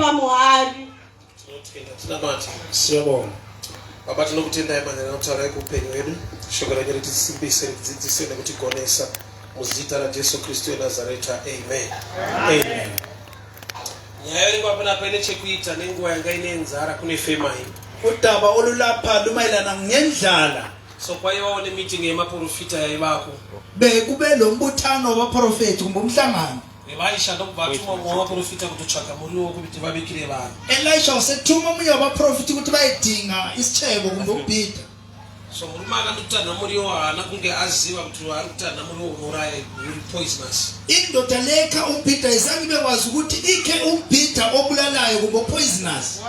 Baba Muhari. Siyabonga. Baba tinokutenda imani nokutara ekupenyu wedu. Shogora nyeri tisimbise dzidzisene kuti gonesa muzita la Jesu Kristu eNazareta. Amen. Amen. Nyaya ngapana pene chekuita nenguwa yanga ine nzara kune femai. Udaba olulapha lumayelana ngendlala. So kwa hiyo one meeting yemaprofita yayibako. Bekube lo mbuthano wabaprofeti ngomhlangano. Elisha ndokubathuma ngowaprofita kutochaka muriwo kuti babikire bana. Elisha wasethuma umunye wabaprofeti ukuthi bayidinga isichebo kumbe ubhida. So murumaka ndutana muriwo ana kunge aziva kuti ari kutana muriwo unoraye uri poisonous. Indoda leka umbhida isangibe kwazi ukuthi ikhe umbhida obulalayo kumbe poisonous.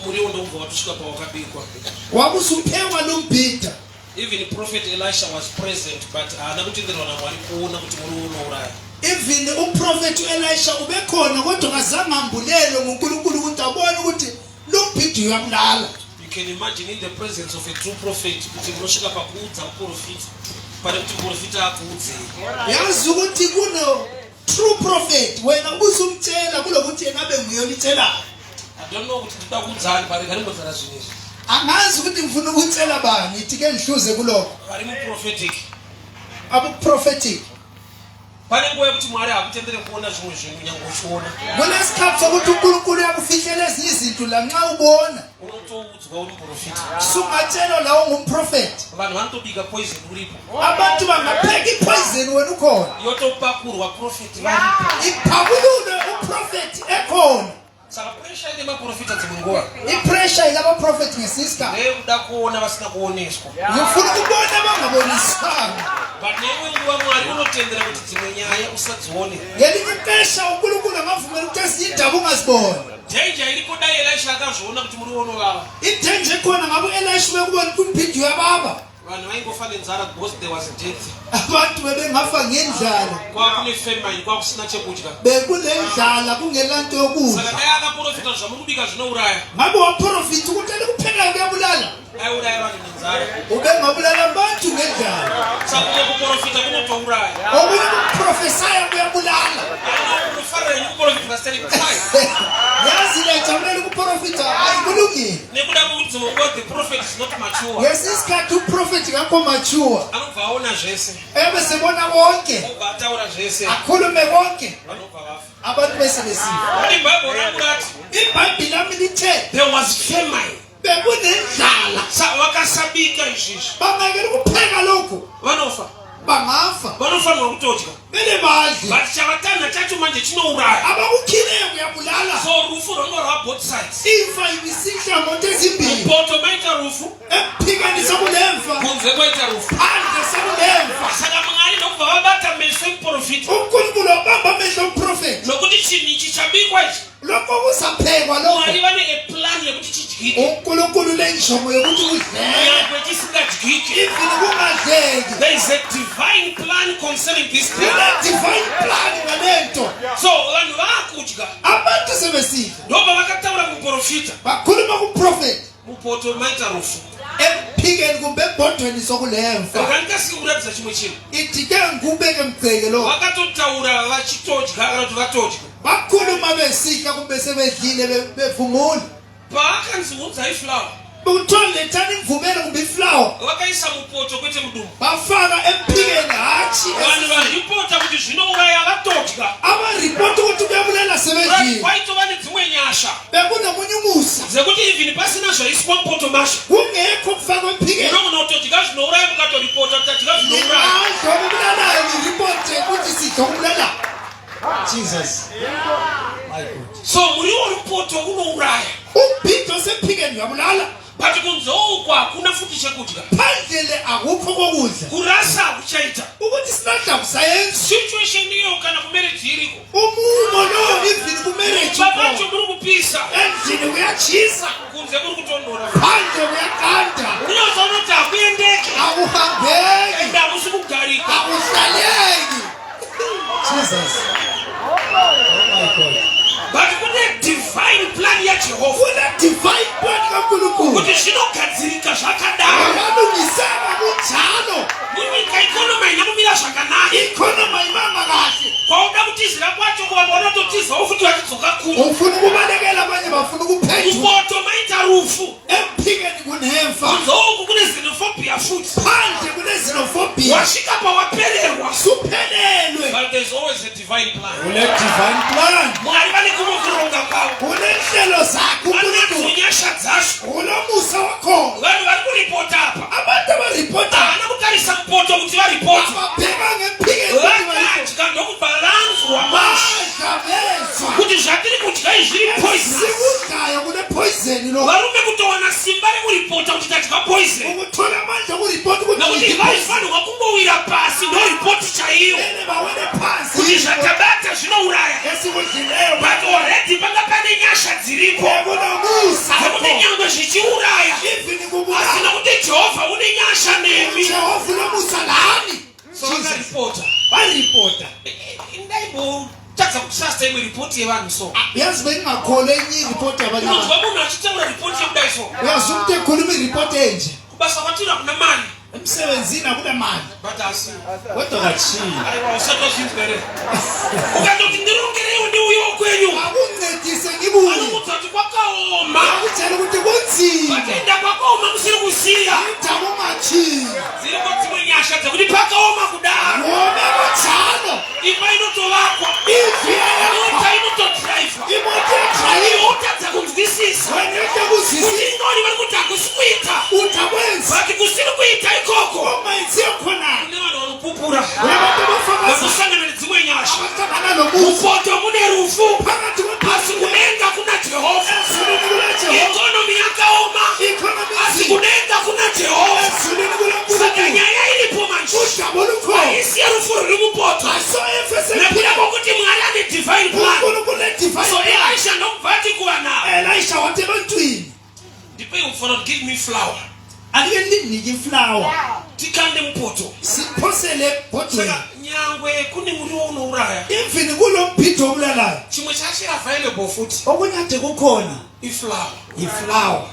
Muriwo ndobva watusvika pawakabikwa. Wakusuphekwa lo mbhida. Even Prophet Elisha was present, but anakutenderwa naMwari kuona kuti muriwo unouraya. Even uProphet Elisha ubekhona kodwa kazange ambulelo ngoNkulunkulu ukuthi abone ukuthi lo mbhida uyamlala. You can imagine in the presence of a true prophet kuti munosvika pakuudza muprofita pane kuti muprofita akuudze. Yazi ukuthi kuno true prophet wena uzumtshela kulokuthi engabe nguyolitshela. I don't know ukuthi ndida kuudzani pari ngarimbodzana zvinhu izvi. Angazi ukuthi ngifuna ukutshela bani ithi ke ngihluze kuloko. Vari muprophetic. Prophetic. Pane nguva yekuti Mwari hakutendere kuona zvimwe zvinhu nyange uchiona. Kunesikhathi sokuthi uNkulunkulu yakufihlela ezinye izinto la nxa ubona. Unotoudzwa uri muprofita. Sungatshela lawo ngumprofeti. Vanhu vanotobika poison uripo. Abantu bangapheka ipoison wena ukhona. Yotopakurwa profeti varipo. Iphakululo uprofeti ekhona. Saka pressure ine maprofita dzimwe nguva. Ipressure ilabaprofeti ngesiska. Ndeyekuda kuona vasina kuoneswa. Ngifuna ukubona bangabonisanga. But neimwe nguva Mwari unotendera kuti dzimwe nyaya usadzione. Ngelinye ixesha uNkulunkulu angavumela ukuthi ezinye indaba ungaziboni. Danger iripo dai Elisha akazviona kuti muri unovawa. Idanger khona ngabe Elisha bekubona ukuthi umbhidi uyababa. Vanhu vaingofa nenzara because there was death. Abantu bebengafa ngendlala. Kwakune famine, kwakusina chekudya. Bekunendlala kungelanto yokudla. Saka dai akaprofita zvamurikubika zvinouraya. Ngabe waprofita ukuthi ukupheka kuyabulala. Aiuraya vanhu nenzara. Ubengabulala abantu ngendlala. Saka kuprofita kunotouraya. Okunye ukuprofesaya kuyabulala. Unofarira kuprofita steli kutsaya. Yazi lejabulele ukuprofita ayikulungile. Nekuda kokuti the prophet is not mature. Ngesisikhathi uprofeti ngakho mature. Anobva aona zvese. Ebesebona konke. Obva ataura zvese. Akhulume konke. Vanobva vafa. Abantu besebesifa. Kuti Bible rakurati. IBhayibheli lami lithe There was famine. bekunendlala. Vakasabika izvizvi. Bangakeli kupheka lokho. Vanofa. Bangafa. Vanofanirwa kutodya. Bele badli. But chavatanga chacho manje chinouraya. Abakukhileyo kuyabulala. So rufu rwanga both sides. Imfa ibisihla ngoto ezimbili. Poto maita rufu. Ephikanisa kulemfa. Kunze kwaita rufu. Phandle sekulemfa. Saka Mwari ndokubva vabata meso emuprofita. uNkulunkulu wabamba amehlo omprofeti. Nokuti chinhu ichi chabikwa ichi. Lokho kusaphekwa lokho. Mwari vane eplan yekuti chidyike. uNkulunkulu lenjongo yokuthi kudleke. Nyangwe chisingadyiki. Ifini kungadleki. There is a divine plan concerning this thing. Divine plan ngalento. So vanhu vakudya. Abantu sebesidla. Ndobva vakataura kuprofita. Bakhuluma kuprofeti. Mupoto maita rufu. Emphikeni kumbe ebhodweni sokulemfa. Rangandikasike kuratidza chimwe chinhu. Ithi ke ngikubeke mgceke lo. Vakatotaura vachitodya kana kuti vatodya. Bakhuluma besidla kumbe sebedlile bevungula. Paakanzi udzai flour. Ukuthola lethani imvumelo kumbe iflower. Vakaisa mupoto kwete mudumbu. Bafaka emphikeni hathi. Vanhu varipota kuti zvinouraya vatodya. Abaripota ukuthi kuyabulala sebedlile. Kwaitova nedzimwe nyasha Bekunomunye umusa. dzekuti even pasina zvaiswa mupoto masha. Kungekho kufakwa emphikeni. Unogona kutodya zvinouraya mukatoripota kuti tadya zvinouraya. Ndokubulalayo ngiripote ukuthi sidla kubulala. Jesus. My God. So muriwo mupoto unouraya. Umbhida osemphikeni uyabulala. But kunze uku hakuna futi chekudya. Phandle akukho kokudla. Kurasa hakuchaita. Ukuthi sinadla kusayenza. Situation iyo kana kumarriage iriko. Umumo lo even kumarriage. Babacho muri kupisa. Endlini kuyachisa. Kunze muri kutondora. Phandle kuyakanda. Unoza unoti hakuyendeki. Akuhambeki. Enda hamusi kugarika. Akuhlaleki. Jesus. Oh my God. But kune divine plan yaJehova. Kune divine plan kaNkulunkulu. Kuti zvinogadzirika zvakadaro. Akalungiseka kunjalo. Munyika ikonomi inamumira zvakanaka. Ikonomi imama kahle. Kwauda kutizira kwacho kuva vanototizawo futi vachidzoka kuno. Ufuna ukubalekela rufu emphikeni kunemfa uzoku kune xenophobia futhi phandle kune xenophobia washika pa waphelelwa suphelelwe but there's always a divine plan kule divine plan mwari vane kumokuronga kwawo kule nhlelo zakho uNkulunkulu vanonyasha dzasho unomusa wakhona vanhu vari kuripota apa abantu abaripota havana kutarisa mupoto kuti varipota ababheka ngemphikeni vakadya ndokubhalanzwa basha kuti zvatiri kudya izviri poison sikudlaya kune poison lo varume kutowana simba rekuripota kuti tadya poison ukuthola amandla kuripoti ukuthi nokuti vaifanirwa kungowira pasi ndoripoti chaiyo bawele phansi kuti zvatabata zvinouraya esikudlileyo but already panga pane nyasha dziripo kunomusa zekuti nyangwe zvichiuraya even asi kubulala nokuti jehovha une nyasha nemi Jehova unomusa lani sovaripota varipota indaimbotadza kutrasta imwe ripoti yevanhu so yazi bengingakholwa enye iripoti yabanye abantu unonzwa munhu achitaura ripoti yekudai so uyazi umuntu ekhuluma iripoti enje kubasa kwatiri hakuna mali emsebenzini akuna mali but asi kodwa kachiya aiwa usatozvinzwere ukatoti ndirongereiwo ndiuyo kwenyu akuncedise ngibuye anokuti kuti kwakaoma akutshela ukuthi kunzima vatenda kwakaoma musiri kusiya indawo machiya dziriko dzimwe nyasha dzekuti pakaoma kudaro womeko tshalo imba inotovakwa ivhiya mota inotodhiraivha imoto yadrayiwa utadza kunzwisisa wenete kuti kuzisi ingoni vari kuti hakusi kuita utakwenza vati kusiri kuita ikoko omaidziyo khonani kune vanhu vanopupura unabantu bafakaza vakusangana nedzimwe nyasha abahlangana nomusa mupoto mune rufu phakathi asi kudenga kuna jehovha ezulwini kuleJehova ikonomi yakaoma ikonomi asi kudenga kuna jehovha ezulwini saka kulenkulunkulu nyaya iripo manje udaba olukhona aisiye rufu ruri mupoto asoyefese nekuda kwokuti mwari ane divine plan unkulunkulu so nedivine elisha ndokubva ati kuva nawo elisha wathi ebantwini ndipei ufana to give me flower andike ndinike iflawa tikande mupoto siphosele ebhodweni saka nyangwe kune muriwo unouraya imvini kulo mbhido obulalayo chimwe chachiri available futhi okunyade kukhona iflower iflawa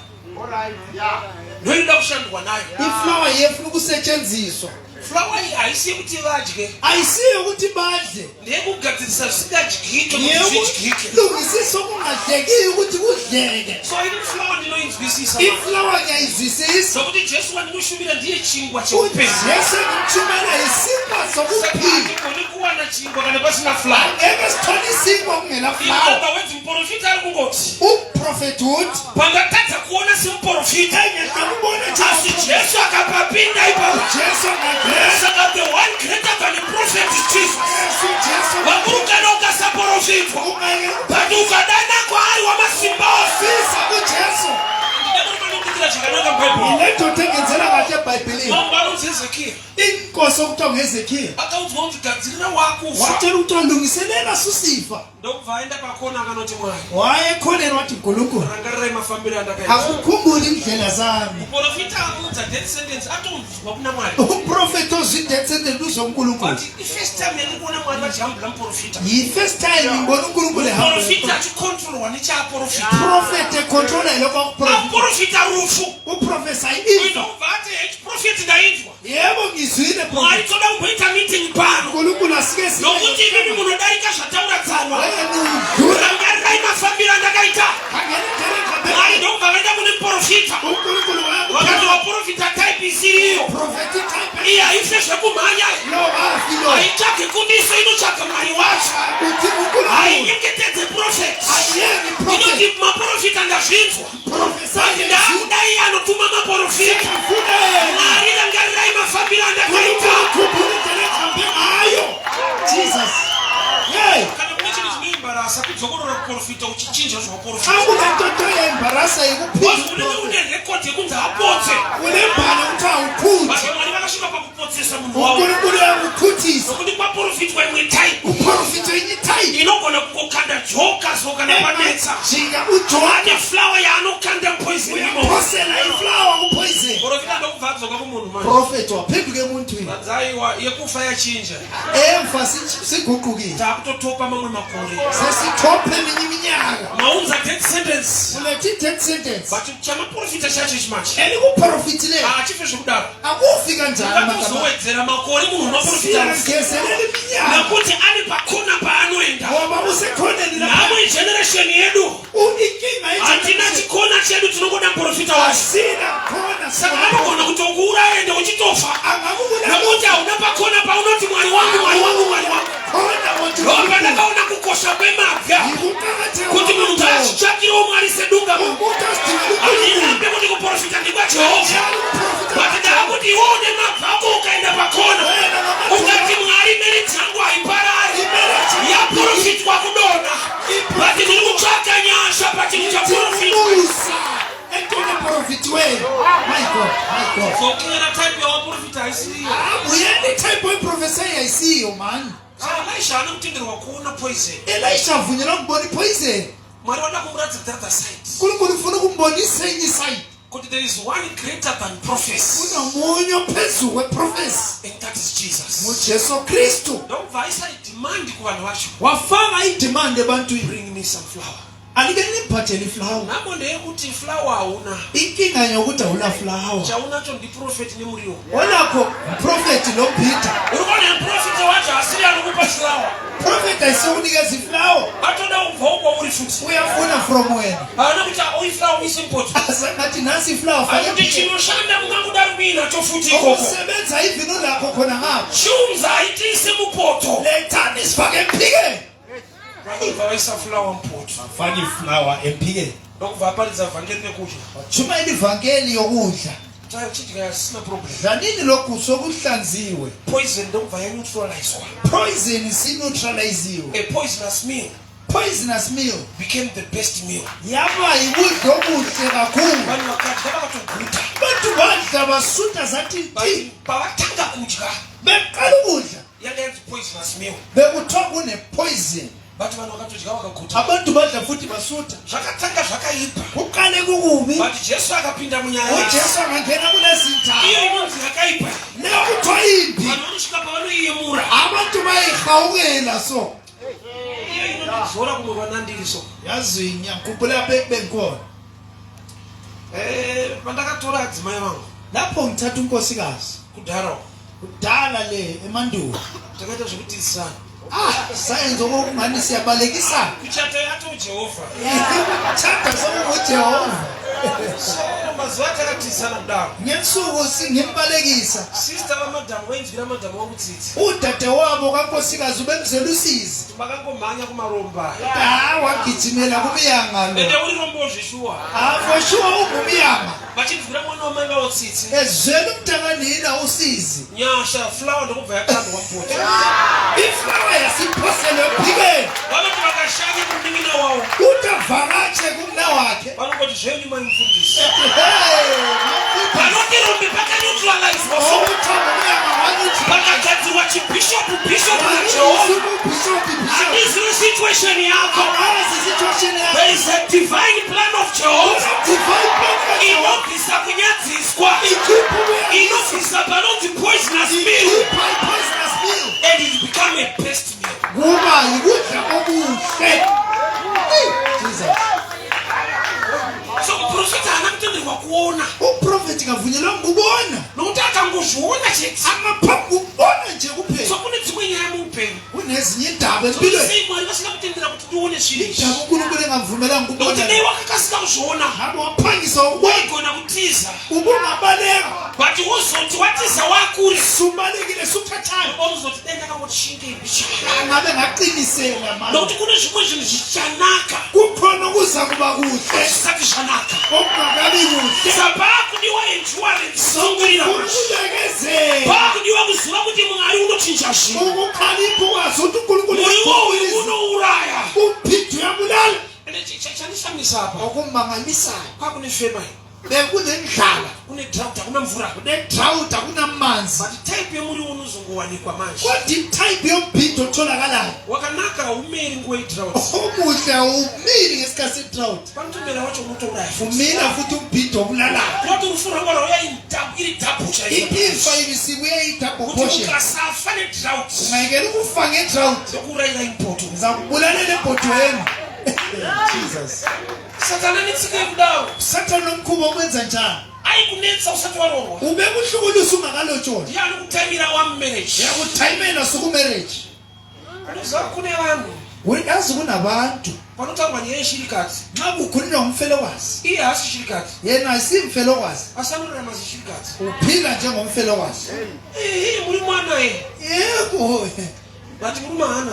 ndoida kushandwa nayo iflawa yefuna ukusetshenziswa flower iyi haisiye kuti vadye ayisiyo ukuthi badle ndeyekugadzirisa zvisingadyike kuti zvidyike yekulungisisa okungadlekiyo ukuthi kudleke so ini flower ndinoinzwisisa iflawa ngiyayizwisisa sokuti jesu wandinoshumira ndiye chingwa kuti cheupenyu Yesu ngimthumela isimba sokuphila atigoni kuwana chingwa kana pasina flower angeke sithole isinkwa kungela flawa inother words muprofita ari kungoti umprofeti uthi pangatadza kuona semuprofita engekubona asi jesu akapapinda ipapo Jesu ngagesa saka the one greater than the prophet is Jesus Jesu vakurukana ukasaprofitwa but ukadana kwaari wamasimba ose ungayefisa kuJesu ndinomanokutira zvakanaka mubhaibheri ilendoda engenzela kahle ebhayibhelini mambo anonzi hezekiya inkosi okuthiwa nguHezekiya akaudzwa kuti gadzirira wakufa watshela ukuthi walungiselela susifa ndokubva aenda pakona akanoti mwari wayekhoneni wathi nkulunkulu rangarirai mafambiro andakaita akukhumbuli indlela zami muprofita amuudza death sentence atonzwa kuna mwari umprofeti ozwi-death sentence uzonkulunkulu but ifirst time yandikuona mwari vachihambula muprofita yi-first time ngibona unkulunkulu muprofita achikontrolwa nechaprofita uprofeti ekhontrola yilokho akuprofeti aprofita rufu uprofesa ifa inobva ati echiprofiti ndainzwa yebo ngizwile mwari profeti toda kumboita meeting pano unkulunkulu asike nokuti imimi munodarika zvatauradzanwa siudlula rangarirai mafambiro andakaita mwari ndokubva vaenda kune muprofita unkulunkulu vakati vaprofita type isiriyo profeti type iya haife zvekumhanya yobafilo haitsvage kundiso inotsvaga mwari wacho uthi unkulunkulu hainyengetedze profeti ayeni profeti inoti maprofita ndazvinzwa profesa ati ndaakudai anotuma maprofita mwari rangarirai mafambiro andakaita Jesus. Hey, kana kune chinhu chinoimbarasa kudzokorora kuprofita uchichinja zvaprofita akuna nto embarasa wazi yekuphila unenge une record yekunzi apotse unembhalo ukuthi awuphuthi basa mwari vakasvika pakupotsesa munhu wavo unkulunkulu uyakuphuthisa nokuti kwaprofitwa imwe type uprofita enye type inogona kungokanda joka so kana panetsa jinga uJona ane flower yaanokanda mupoison imo uyaphosela iflawa kupoison profita ndokubva adzoka kumunhu manje profeti waphenduka emuntwini radzaiwa yekufa yachinja emva siguqukile takutotopa mamwe makore sesithophe eminye iminyaka maunza death sentence ulethi death sentence but chamaprofita chacho chimachi elikuprofitile achife zvekudaro akufi kanjani akatozowedzera makore munhu unoprofita siyangezelela iminyaka nekuti ari pakona paanoenda ngoba usekhoneni namwe generation yedu inkinga hatina chikona chedu tinogoda profita wasi asina khona sakabona ukuthi ukura ende uchitofa nokuthi awunapakona pa unoti mwali wangu khona wonke ngoba ndakaona kukosha kwemavya kuti munhu achitsvakire umwari sedunga andinambe kuti kuprofita ndikwa Jehova but ndakuti iwone mabva ako ukaenda pakona ukati mwari meri dzangu haiparari yaprofitwa kudona but ndiri kutsvaka nyasha pachinhu chaprofitwa profit way. My God. so kungena type ya profita haisiyo Uyeni type of prophesy I see you man. Elisha anokutenderwa kuona poison Elisha avunyelwa kubona poison. mwari wada kumuratidza the other side Kulukulu ufuna kumbonisa enye side. kuti there is one greater than prophecy Kuna munyo phezulu kweprofesi. and that is Jesus. Mujesu Kristu. ndokubva aisayidimandi kuvanhu vacho Wafaka idemand ebantwini. bring me some flour Alike niphathele iflower. nako ndeyekuti flour hauna Inkinga yokuthi awula flower. chaunacho ndiprofeti nemuriwo Walakho prophet lo Peter. uri kuona neprofeti wacho asiri anokupa flour Prophet ayisekunikeza iflower. atoda kubva uko uri futi Uyafuna from wena. haana kuti uiflour uise mpoto Asangathi nasi iflower akuti fake. chinoshanda mungangudari kuinacho futi ikoko Ukusebenza ivino lakho khona ngapha. chiunza haitiise mupoto Lethani sifake emphikeni. vanobva vaisa flour mupoto Fake iflower emphikeni. ndokubva aparidza vhangeri nekudya Chuma ilivangeli yokudla. chidya asina problem Dlanini lokhu sokuhlanziwe. poison ndokubva yaneutralizwa Poison sineutraliziwe. a poisonous meal Poisonous meal. became the best meal Yaba yikudla okuhle kakhulu. vanhu vakadya vakatoguta Bantu badla basuta zathi ti. pavatanga kudya Beqala ukudla. yanga yanzi poisonous meal Bekuthiwa kune poison. but vanhu vakatodya vakaguta Abantu badla futhi basuta. zvakatanga zvakaipa Kuqale kukubi. but jesu akapinda munyaya uJesu angangena kulezindaba. iyo inonzi yakaipa Nekuthiwa imbi. vanhu vanosvika pavanoiyemura Abantu bayihawukela so. iyo inondizora kumwe kwanandiri so Yazwinya khumbula bengikhona. pandakatora adzimai vangu Lapho ngithatha unkosikazi. kudhara Kudala le emandulo. takaita zvekutisana Sayenza okungani siyabalekisana. kuchata yato jehovha Chata sokuJehova. so mazuva atakatisana kudaro Ngensuku singimbalekisa. sister vamadhamu vainzwira madhamu vakutsitsi Udade wabo kankosikazi ubemzela usizi. makangomhanya kumaromba Wagijimela kubiyanga ende lo. uri rombo zvishuwa For sure ungumyanga. vachibvira mwana wamai vavo tsitsi Ezwela umntakanina usizi. nyasha flower ndokubva yakandwa mupoto Iflower yasiphosele ephikeni. vanoti vakashanye kumnin'ina wavo Utavakache kumna wakhe. vanongoti zvenyu maimufundisi Hey, vanoti rombe pakaneutralizwa so pakagadzirwa chibhishopu najehovha handiziro situation yako there is a divine plan of jehovah inobvisa kunyadziswa inobvisa panonzi poisonous meal and it become a best meal kuba yikudla okuhle. Jesus. so muprofita haana kutenderwa kuona Uprofeti kavunyelwa ngubona. nokuti akangozviona chete Amaphambi kubona nje so kuphela. kune dzimwe nyaya muupenyu Kunezinye indaba empilweni. sei mwari vasina kutendera kuti tione zvinhu izvi Indaba uNkulunkulu engavumelanga nokuti ukubona. dei wakakasika kuzviona Ngabe waphangisa ukubona. waigona kutiza Ubungabaleka. but uzoti watiza wakuri Subalekile sukhathana. uzoti dei ndakangoti shingeibisha Ngabe ngaqinisela manje. nokuti kune zvimwe zvinhu zvichanaka Kukhona kuza kuba kuhle. zvisati zvanaka Okungakabi kuhle. sapakudiwa insurance sungurira Ukubekezela. pakudiwa kuziva kuti mwari unochinja zvinhu Ukukhalipha ukwazi ukuthi uNkulunkulu muriwo uyu unouraya uphithu yabulala. ende chanishamisa apa Okumangalisayo. kwakune femai Bekunendlala. kune drought hakuna mvura Kune-drought akunamanzi. but type yemuriwo unozongowanikwa manje Kodwa i-type yombhido otholakalayo wakanaka umeri nguva yedrought omuhle awumili ngesikhathi se-drought. panotomera wacho unotouraya Umila futhi umbhido obulalayo. kuti urufu rwanga rwauya iri double Impifa ibisiku iyayidouble kuti portion. ukasafa nedrought Ungayekela ukufa nge-drought. yokurayira impoto Ngiza kubulalela ebhodo yenu. Jesus. satana netsika yekudawo Sathane nomkhuba okwenza njani? aikunetsa usati warohwa Ubekuhlukulusa ungakalotsholi. ndiye anokutamira wamumarriage Uyakuthayimela suku-marriage. anoziva kune vanhu Yazi kunabantu panotangwa nyaya yeshirikadzi nxa kukhulunywa ngumfelokazi iye hasi shirikadzi yena asimfelokazi asanorarama zishirikadzi uphila njengomfelokazi muri mwana yebo bati muri mahana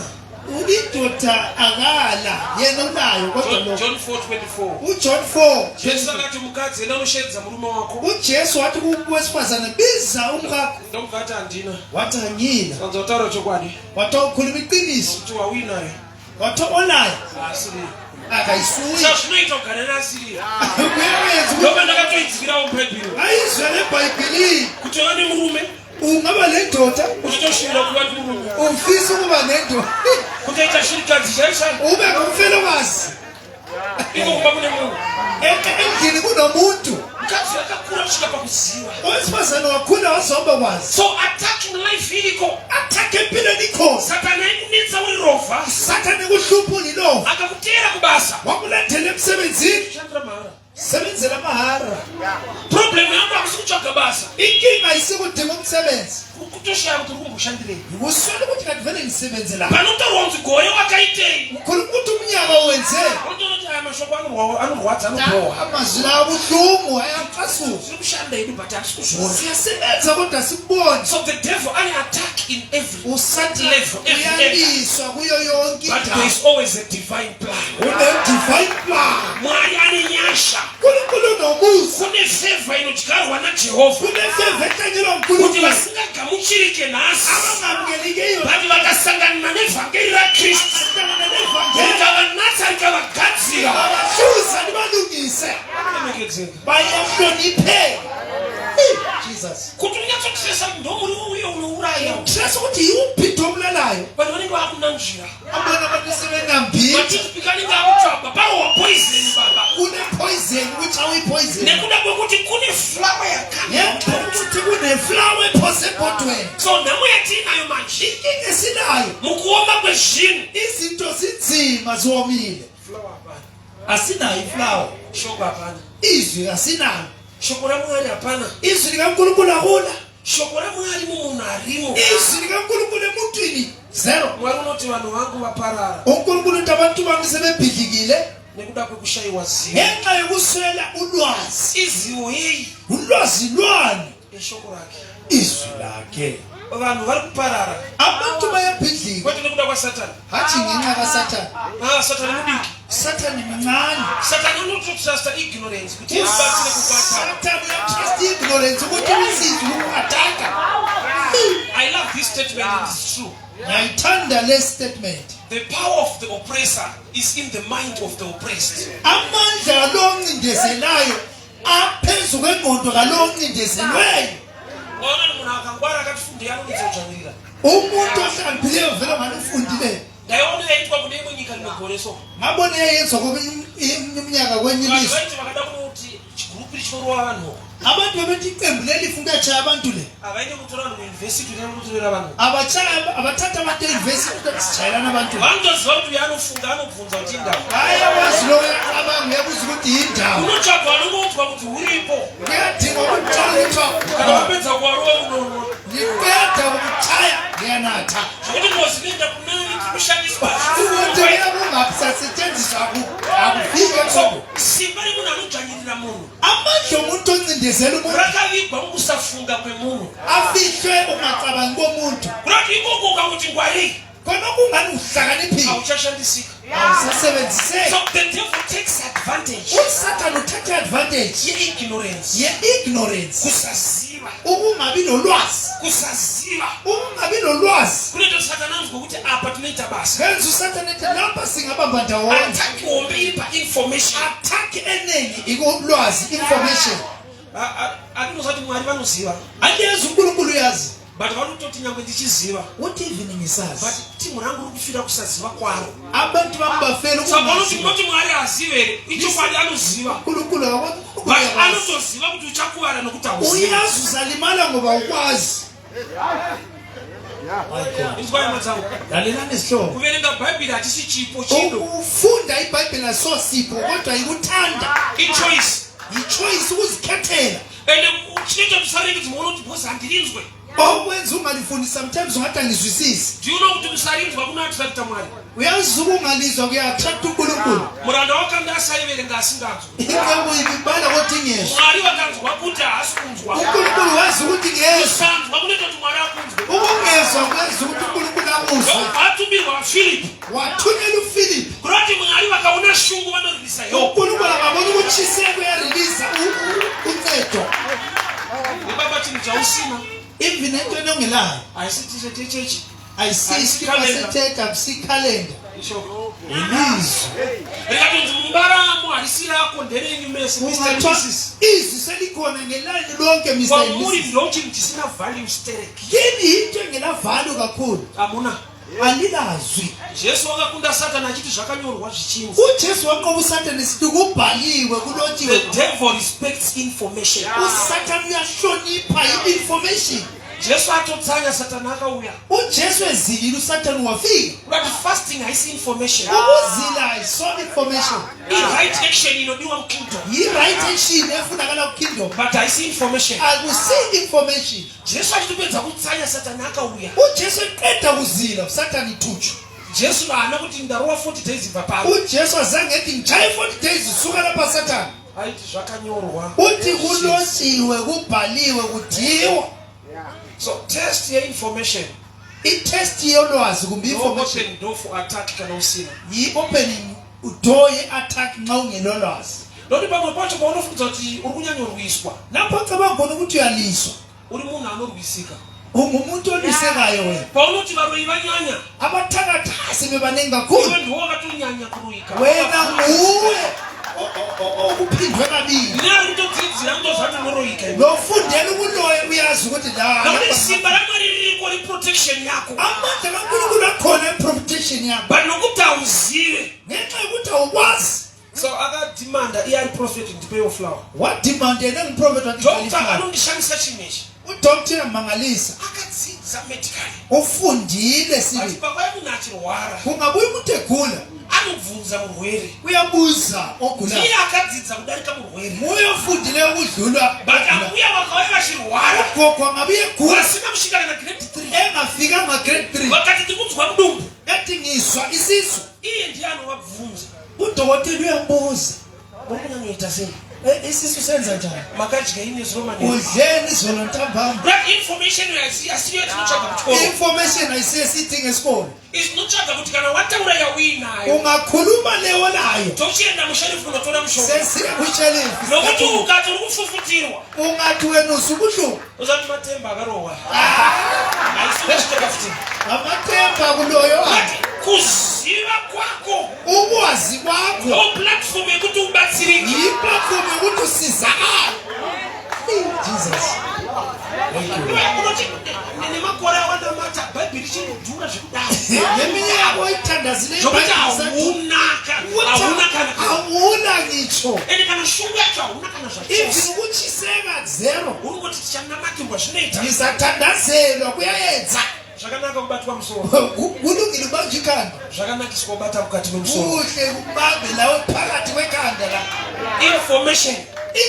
ulindoda akala yena unayo kodwa John 4:24 uJohn 4 Jesu akati mukadzi ena unoshedza murume wako uJesu wathi kuwesifazane biza umkakho ndomukati andina wathi angina sanza utaura chokwadi wathi ukhuluma iqiniso kuti wawinayo wathi olayo asiri akayisuyi zvinoita kugara nasiri uyenza ndoba ndakatoidzikirawo mubhaibheri ayizwe lebhayibhilini kuti wane murume ungaba lendoda uchitoshuvira kuva ndi murume ufisa ukuba nendoda kutoita shirikadzi chaishana ube ngumfelokazi iko kumba kune munhu endlini kunomuntu mukadzi akakura kusvika pakuziva owesifazane wakhula wazomba kwazi so attacking life iriko athake empilweni ikhosi satani aikunetsa uri rovha satani kuhlupha ulilova akakutera kubasa wakulandela emsebenzini shandira mahara sebenzela mahara problem yako akusi kutsvaga basa inkinga isikudinga umsebenzi kutoshiya kuti uri kumboshandirei uswele ukuthi kanti vele ngisebenzela panotaurwa kunzi gore wakaitei ukhuluma ukuthi umnyaka wenze unotonoti aya mashoko anorwadza anobohwa amazwi lawo abuhlungu ayamfasuza tiri kushanda edu but hatisi kuzviona siyasebenza kodwa sikuboni so the devil ane attack in every usathi level every area uyaliswa kuyo yonke but there is always a divine plan une-divine plan mwari ane nyasha unkulunkulu nomusa kune feva inodyarwa najehovha kunefeva ehlanyelwa kuti unkulunkulu vasingagamuchirike nhasi abangamukelike iyo but vakasangana nevhangeri rakristu rikavanatsa rikavagadzira abahluza libalungise emekedzeka bayahloniphe Jesus kuti unyatsotisesa ndomuri uye unouraya tresa ukuthi yiwuphi omulalayo vanhu vanenge vakunanjira abona abantu sebenambili vatizipika anenge akutsvagwa parowa poisoni baba kune poison ukuthi awuyipoison nekuda kwekuti kune flawa yakana ukuthi kuneflawa ephose ebhodweni so nhamo yatiinayo manje inkinga esinayo mukuoma kwezvinhu izinto zinzima ziwomile flawa hapana asinayo iflawa shoko hapana izwi asinalo shoko ramwari hapana izwi likankulunkulu akula shoko ramwari mumunhu arimo izwi likankulunkulu emuntwini zero mwari unoti vanhu vangu vaparara unkulunkulu uthi abantu bami sebebhidlikile nekuda kwekushayiwa zivo ngenxa yokuswela ulwazi izivo yeyi ulwazi lwani eshoko rake izwi lakhe vanhu vari kuparara abantu bayabhidlika kwete nekuda kwasatani hathi ngenxa kasathane satani mudiki sathane mncane satani unototrasta ignorance kuti abatsire kukwata sathane uyatrust ignorance ukuthi usizwe ukuataka I love this statement and it's true. ngiyayithanda le statement The power of the oppressor is in the mind of the oppressed. amandla alo oncindezelayo aphezu kwengqondo kalo oncindezelweyo Ngona munhu akangwara akatifunde anonitsodzvanira. umuntu ohlakaniphileyo vele ngani ufundileyo Ndaiona yaitwa kune imwe nyika inogoreso. ngabona yayenzwa kweminyaka kwenye Vanhu ilizwe vaiti vakada kuti chigurupu richorwa vanhu. abantu bebethi iqembu leli funa ukuyatshaya abantu le Avaine kutora vanhu muuniversity nekutorera vanhu. abathatha abantu eyunivesithi ukuthi sitshayelana abantu Vanotoziva kuti uyo anofunga anobvunza kuti indau. ayawazi lo uyacabanga uyabuza ukuthi yindawo Unotsvagwa anongoudzwa kuti uripo. kuyadinga ukuthi Kana wapedza kuwarova unono. ndikuyada ukutshaya ndiyanatha Zvekuti ngozinoenda kunani kushandiswa. ukuthi kungasetshenziswa akufike khona Simba remunhu anodzvanyirira munhu. amandla omuntu oncindezela umuntu Rakavigwa mukusafunga kwemunhu. afihlwe ungacabangi komuntu Kurati ikoko ukakuti ngwari khona kungani uhlakaniphile auchashandisika. awusasebenziseki So the devil takes advantage usathane uthatha advantage ye-ignorance. ye-ignorance Kusaziva. ukungabi nolwazi Kusaziva. ukungabi nolwazi Kunoita satani anzwa kuti apa tinoita basa. kenza usathane ethi lapha singabamba ndawonye Ataki hombe iri pa-information. athaki eningi ikulwazi information Atinozati mwari vanoziva. andiyezi unkulunkulu uyazi But vanototi nyangwe ndichiziva. what even ngisazi But timu rangu riri kufira kusaziva kwaro. abantu bami bafela Saka vanoti ukungaziva munoti mwari hazive here. Ichokwadi anoziva. unkulunkulu But anotoziva kuti uchakuvara nokuti hauzivi. uyazi uzalimala ngoba ukwazi Inzwa hama dzangu. lalelani sihlobo Kuverenga bhaibheri hatisi chipo chido. ukufunda ibhayibheli asosipho kodwa ikuthanda Ichoice. yichoice ukuzikhethela And chinoita kuti sareke kuti muone kuti bhosi handirinzwe. okwenza ungalifuni sometimes ungathi angizwisisi. Do you know ukuthi kusalinzwa kuna-attracta mwari? Uyazi ungalizwa kuya-attract uNkulunkulu. Muranda wakanga asayivele ngasinganzwa. Inkebu ibibala kodwa ingezwa. Mwari wakanzwa kuti hasikunzwa. uNkulunkulu wazi ukuthi ngezwa. Kusanzwa kunento kuti mwari akunzwe. Ukungezwa kwenza ukuthi uNkulunkulu amuzwe. Watumirwa Philip. Wathunyela uPhilip. Kurati mwari vakaona shungu vanoririsa yo. uNkulunkulu akabona ukutshiseka uyarelease uncedo. Ibaba chini cha usina. Even into enongelayo. Ayisithi chechechi. Ayisikipa sethetha kusikhalenda. Isho. Ilizwi. Rikatunzi mbaramo alisirako nderenyu mesi Mr. Mrs. Izwi selikhona ngelani lonke Mr. Kwamuri Mrs. ndilo chintu chisina value stereki. Yini into engenavalue kakhulu? Amuna. Alilazwi. Jesu wakakunda Satana achiti zvakanyorwa zvichinzi. uJesu wanqoba uSathane sithi kubhaliwe kulotshiwe. The devil respects information. uSathane uyahlonipha i-information. Jesu atotsanya Satana akauya. uJesu ezilile uSathane wafika. But fasting haisi information. ukuzila ayisona information. I-right action inodiwa mkingdom. yi-right action efunakala kukingdom. But haisi information. akusi information. Jesu achitopedza kutsanya Satana akauya. uJesu eqeda kuzila uSathane ithutshwa. Jesu haana kuti ndarowa 40 days ibva pano. uJesu azange ethi ngichaye 40 days usuka lapha Sathane. Aiti zvakanyorwa. uthi kulotshiwe kubhaliwe kudhiwa. So test ye-information. i-test yolwazi kumbe information Open door for attack kana usina. yi-opening door ye-attack nxa ungelolwazi. Loti pamwe pacho paunofunza kuti uri kunyanyorwiswa. lapho cabanga khona ukuthi uyaliswa. Uri munhu anorwisika. ungumuntu olisekayo wena. Paunoti varoyi vanyanya. abathakathasi bebaningi kakhulu. Iwe ndiwo wakatonyanya kuroyika. wena nguwe okuphindwe kabili. Ndinari kutodzidzira kutozvati unoroyika. nofundela ukuloya uyazi ukuthi Nokuti simba raMwari ririko reprotection yako. amandla kaNkulunkulu akhona protection yakho. But nokuti auzive. ngenxa yokuthi awukwazi. So akadimanda iye ari prophet ndipeyo flower. wadimanda yena ngiprofethi Doctor wandikhalifana. anondishamisa chinechi. udokotela mangalisa. Akadzidza medically. ufundile Ati sibili. pakwai munhu achirwara. kungabuye umuntu egula. Anobvunza murwere. uyabuza ogulayo. Iye akadzidza kudarika murwere. muye ofundile ukudlula. But akuya vakauya vachirwara. ugogo angabuye egula. Vasina kusvika kana grade 3. engafika ma-grade 3. Vakati ndikunzwa mudumbu. ethi ngizwa isisu. Iye ndiye anovabvunza. udokotela uyambuza. Vakunyanyoita sei? isisu senza njani? Makadya ini zromanini. udleni izolo ntambama. That information asiyo tinotsvaga kuchikoro. information ayisiye siyidinga esikolweni. Izinotsvaga kuti kana wataura yauinayo. ungakhuluma leyo nayo. Tochienda musherifu kunotora mushonga. sesiya kushelifu. Nokuti ukati uri kufufutirwa. ungathi wena usubuhlungu. Uzati matemba akarowa. Haisina chiteka futi. amathemba kuloyo wakhe. But kuziva kwako. ukwazi kwakho. No platform yekuti ubatsirike. yiplatform yokuthi usizakale. Jesus. Unoti nemakore awanda mata bhaibheri chinodhura zvekudai. neminyaka oyithandazile Zvokuti hauna kana. awuna ngitsho. Ende kana shungu yacho hauna kana zvacho. ivi ukuchiseka zero. Unongoti tichanamatirwa zvinoita. ngizathandazelwa kuyayenza. Zvakanaka kubatwa musoro. kulungile ubanjwe ikhanda. Zvakanakiswa kubata mukati memusoro. kuhle kubambe lawe phakathi kwekhanda la. Information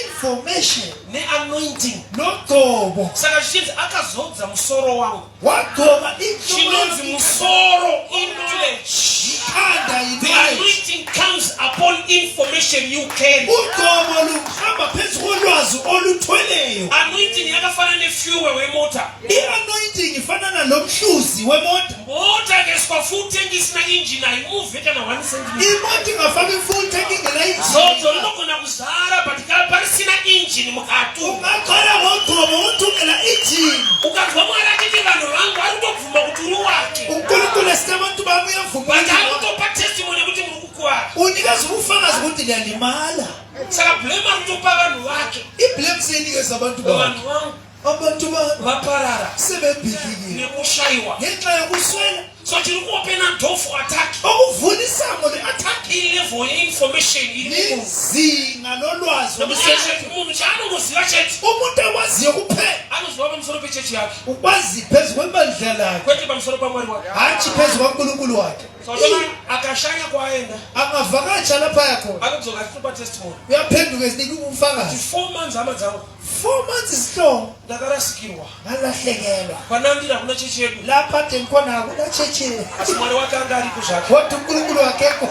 information ne-anointing. nogcobo. Saka zvichinzi akazodza musoro wangu. wagcoba Chinonzi musoro in-knowledge. ikhanda The yinowledge. anointing comes upon information you carry. ugcobo luhamba phezu kolwazi oluthweleyo. Anointing yakafana nefuel wemota. i-anointing ifanana lomhluzi wemoto. Mota ngeswa futhi engisina engine ayimuve kana 1 cm. imoto ingafaka ifutha engingela Zozo injini. linogona kuzara but parisina engine mukati. ungaqala ngogcobo uthungela injini. Ukazwa Mwari achiti vanhu vangu vari kutobvuma kuti uri wake. unkulunkulu esithi abantu bami But uyavuma. ari kutopa testimony yekuti muri kukuwara. unikeza ubufakazi ukuthi liyalimala. Saka blame ari kutopa vanhu vake. iblame seyinikeza abantu bami. Vanhu vangu abantu bami vaparara sebebhidlikile nekushayiwa. ngenxa yokuswela. So tiri kuopena door for attack. okuvula isango le-attack. Ilevel ye-information iri kumunhu. lizinga lolwazi Nokuti olusebenza. munhu chaanongoziva chete umuntu akwaziyo kuphela anoziva pamusoro pechechi yake ukwazi phezu kwebandla lakhe kwete pamusoro pamwari wake. hatshi phezu kwankulunkulu wakhe. Sotona akashanya kwaenda angavakatsha lapha yakhona anodzoka achitopa testimony. uyaphenduka ezinika ubufakazi. 4 months hama dzangu 4 months isihlobo ndakarasikirwa ngalahlekelwa kwanandira kuna chechi yedu lapha tenkhona akuna cheche asi mwari wake anga ariko zvake kodwa uNkulunkulu wakekho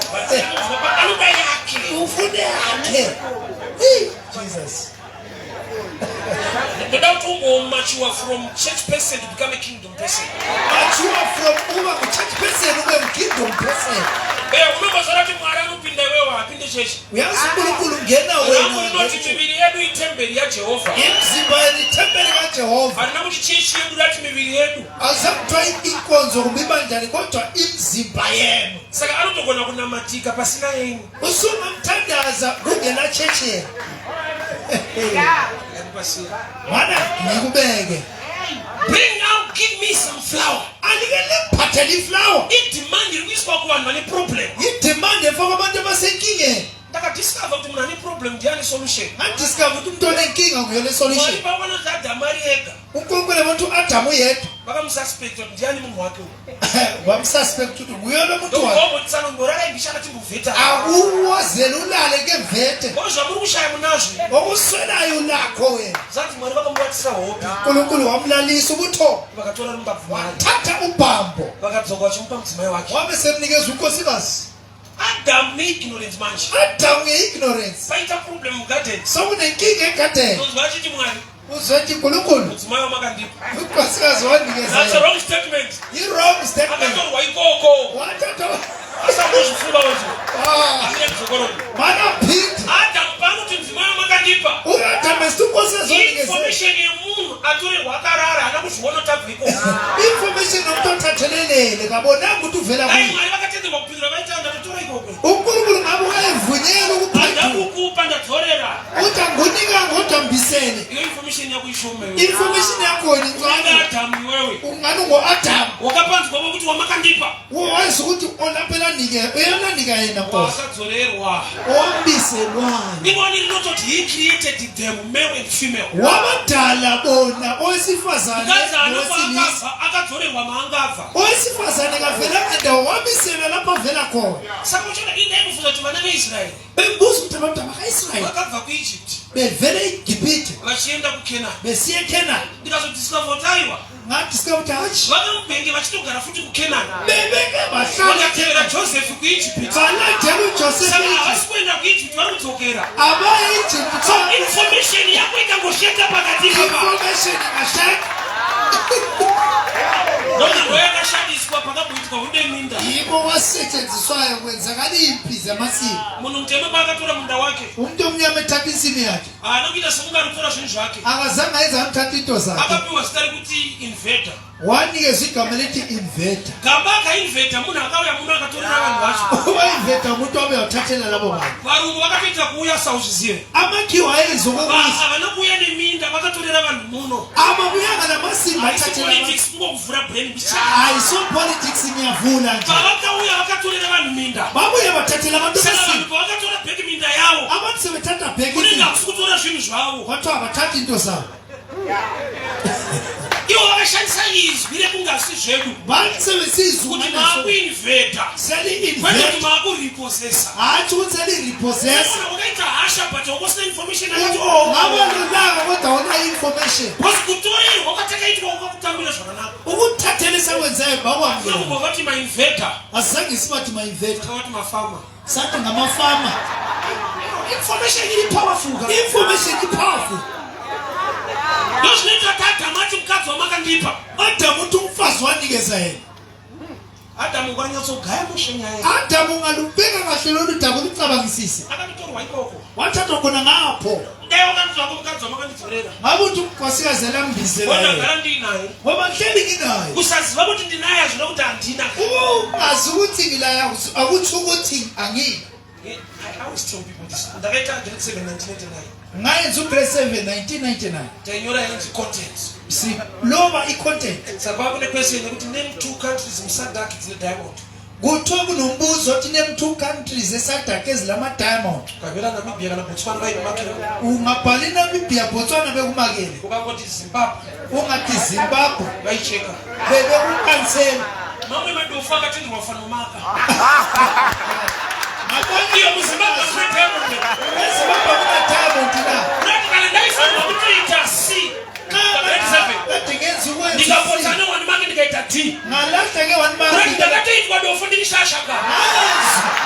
aluba yake ufune yakhe Jesus. ndoda kuti ungomachua from church person to become a kingdom person. Machua from uba church person ube kingdom person. Unobazara kuti mwari anopinda iwewe apinde chechi. Uyazi uNkulunkulu ngena wena. Unoti miviri yedu itemberi yaJehovha. Imzimba ni temberi yaJehovha. Arina kuti chechi yedu lati miviri yedu. Azakutwa inkonzo kubibanjani kodwa imzimba yenu. Saka anotogona kunamatika pasina yenu. Usuma mthandaza kungena chechi. Mana ngikubeke. Bring out, give me some flour. Alikele phathela iflower. I-demand iriswa kubantu bane problem. I-demand efaka abantu abasenkingeni. Ndakadiscover ukuthi mina problem ndiyani solution. Ngidiscover ukuthi umuntu onenkinga nguyona solution. Wali babona ukuthi Adam ariyeka. uNkulunkulu abantu Adam uyedwa. Bakamsuspect ukuthi ndiyani munhu wake. Wamsuspect ukuthi nguyona umuntu wakhe. Ngoba utsana ngorala ngishaka ukuthi nguveta. Akuwozela ulale ke vete. Kodwa muri kushaya munazwi. Okuswelayo lakho wena. Zathi mwari bakamwathisa hope. uNkulunkulu wamlalisa ubutho. Bakathola umbavumani. Thatha ubhambo. Bakadzoka chimpa mdzimai wake. Wabe semnikeza unkosikazi. Adam ni ignorance manje. Adam ngeignorance. Paita problem garden. Sokunenkinga egadeni. Uzwa chithi mwari. Uzwethi uNkulunkulu. Mdzimai wamakandipha. Unkosikazi wanikeza. That's a wrong statement. I-wrong statement. Akatorwa ikoko. Wathatha. Asakuzifuba wethu. Asiye kuzokoloni. Mana phindi. Adam pakuthi mdzimai wamakandipha. Adam esinkosikazi wanikeza. Information yemunhu atore wakarara hana kuzviona tabviko. Information nomuntu othathelelele kabona ukuthi uvela Hayi kuyo. mwari vakatendwa kupindura vaitanga totora ikoko. uNkulunkulu ngabe uyayivunyela ukuphendula. Ndakukupa ndatorera. Uthi angunika ngodambisene. Iyo information yako ishume. Information yakho ni ngani? Adam wewe. Ungani ngo-Adam. Wakapanzi kwabo ukuthi wamakandipa. Wazi ukuthi olaphela nike uyananika yena Nkosi. Wasadzorerwa. Owambiselwana. Iboni linotothi he created them male and female. Wabadala bona owesifazane Ngazana nowesilisa. kwakava akadzorerwa maangava. Owesifazane kavela kandawo wamisela lapho avela khona. Saka uchona indebe fuza kuti vana veIsraeli Bebuza ukuthi abantu bakaIsrael vakabva kuEgypt bevela eGibhithe vachienda kuKenani. besiye eKenani. Ndikazodiscover kuti aiwa Ngadiscover ukuthi hachi vakamubhenge vachitogara futi kuKenani. bebeke bahlala Vakatevera Joseph kuEgypt. balandela uJoseph Saka eEgypt. havasi kuenda kuEgypt vari kudzokera. Abaya eEgypt. So information yako ikangosheka pakati papa. Information ikasheka. Ndondo yakashandiswa pakabhuitwa hunde minda. Yiko wasetshenziswayo kwenzakala impi zamasiko. Munhu mutema pakatora munda wake. Umuntu omnyama ethatha insimi yakhe. Anokuita sekungarutora zvinhu zvake. Akazange ayenza amthatha into zakhe. Akapiwa zita rekuti inverter. Wanikezwa igama lithi inverter. Gamba akainverter munhu akauya muno akatorera vanhu vacho. Uba-inverter umuntu wabe wathathela labo bantu. Varungu vakatoita kuuya sauzvizive. Amakhiwa ayenza okokuyisa. Havana kuuya neminda vakatorera vanhu muno. Amabuyanga namasimba Haisi athathela politics kungokuvhura brain bicha. hayi so politics ngiyavula nje. Pavakauya vakatorera vanhu minda. Babuye bathathela abantu Saka vanhu amasimba. pavakatora bheki minda yavo. Abantu sebethatha bheki Kunenge hakusi kutora zvinhu zvavo. kwathiwa abathathi into zabo. Ivo vakashandisa izwi rekungasi zvedu. Bantu sebesizwa Kuti maakuinverter. Kwete kuti seli-inverter. maakuriposesa. Hathi ukuthi seli-repossess. Saka ukaita hasha but hausina information yakati Ngaba nolaka kodwa awunayo information. because kutorerwa kwatakaitwa kwakutambira zvakanaka. Ukuthathela esakwenzayo bakwamukela. Kunongobva kuti mainverter. Asizange sibathi ma-inverter. Akavati mafama. Sathi ngamafama. Information iri powerful. Information i-powerful. Ndozvinoita kuti Adamu ati mukadzi wamakandipa. Adamu uthi umfazi wanikeza yena. Adamu kwanyatsogaya mushenya yena. Adamu ungalubheka kahle lolu daba ulucabangisise. Akatorwa ikoko. Wathathwa khona ngapho. Ndaye wakanzwako mukadzi wamakandidzorera. Ngabe uthi unkosikazi alambizela Kodwa yena. ngara ndinaye. Ngoba ngihleli nginayo. Kusaziva kuti ndinaye azvino kuti handina. Ungazi ukuthi ngilaya akutsho ukuthi angini. I always tell people this. Ndakaita grade 7 1999. Ngayenza ugrade 7 1999. Tainyora yenzi content. Siloba i-content. Saka kune question yekuti name 2 countries musadaki dzine diamond. Kuthiwa kunombuzo othi name 2 countries esadaka ezilama-diamond. Ukavela Namibia kana Botswana vaikumakira. Ungabhala iNamibia, Botswana bekumakele. Ukangoti Zimbabwe Ungathi Zimbabwe vaicheka. bebekukansela. Mamwe madofu akatenderwa fanomaka. Mabona Iyo muZimbabwe kune diamond. eZimbabwe kuna-diamond na. Unati kana ndaifanirwa kutoita. D. ngalahla ke one Right, month ndakati itwa ndofundisha shaka.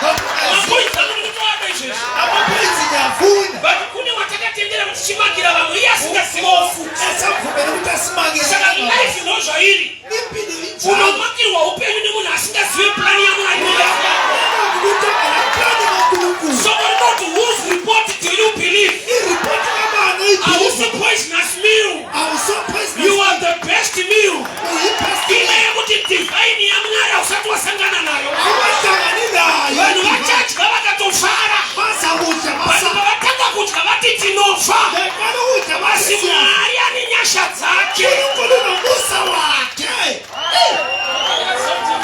Mapoints anokutwada izvezvi. amapoints ndiyafuna But kune watakatendera kuti chimagira vamwe iye asingazivofu. esavumela ukuthi asimangele Saka life inozvairi. impilo injalo Unomakirwa upenyu nemunhu asingazive plani yaMwari. ukuthi alaphani kaNkulunkulu So we're not whose report do you believe? iripoti kabani I was oyiphilisa a poisonous meal. You are the best meal. Ile yekuti divine yaMwari usati wasangana nayo. awahlangani Vanhu nayo vachadya vakatofara. bazakudla Vanhu pavatanga kudya vati tinofa. beqala ukudla Asi basiya Mwari ane nyasha dzake. uNkulunkulu nomusa wakhe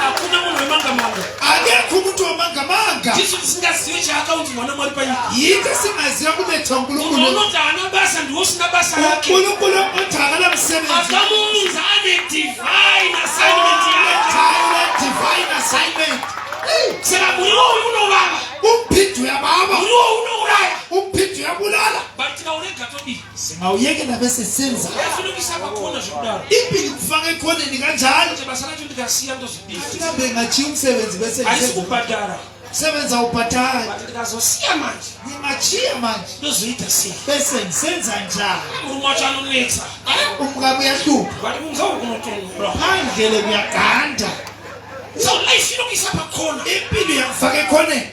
Hakuna munhu wemangamanga. akekho umuntu wamangamanga Jesu tisingazivi chaakaunzi mwana Mwari panyika. yiko singaziva kubethwa Munhu uNkulunkulu unoti haana basa ndiwo usina basa rake. uNkulunkulu othi akala msebenzi Akamunzi ane divine assignment yake. Tile divine assignment Saka muriwo unovava. umphithi uyababa Muriwo unouraya. umphithi uyabulala But tikaurega todii. singawuyekela bese senza Yafunukisa pakona zvekudaro. impilo kufaka ekhoneni kanjalo Kuti basa racho ndikasiya ndozvidii. kambe ngachiya umsebenzi bese Haisi kubhadhara. kusebenza ubhatali But ndikazosiya manje. ngingachiya manje Ndozoita sei? bese ngisenza njani Murume wacho anonetsa. umkami uyahlupha But kunzauko kunotonhora. phandle kuyaganda So life inokisa pakona. impilo yakufaka ekhoneni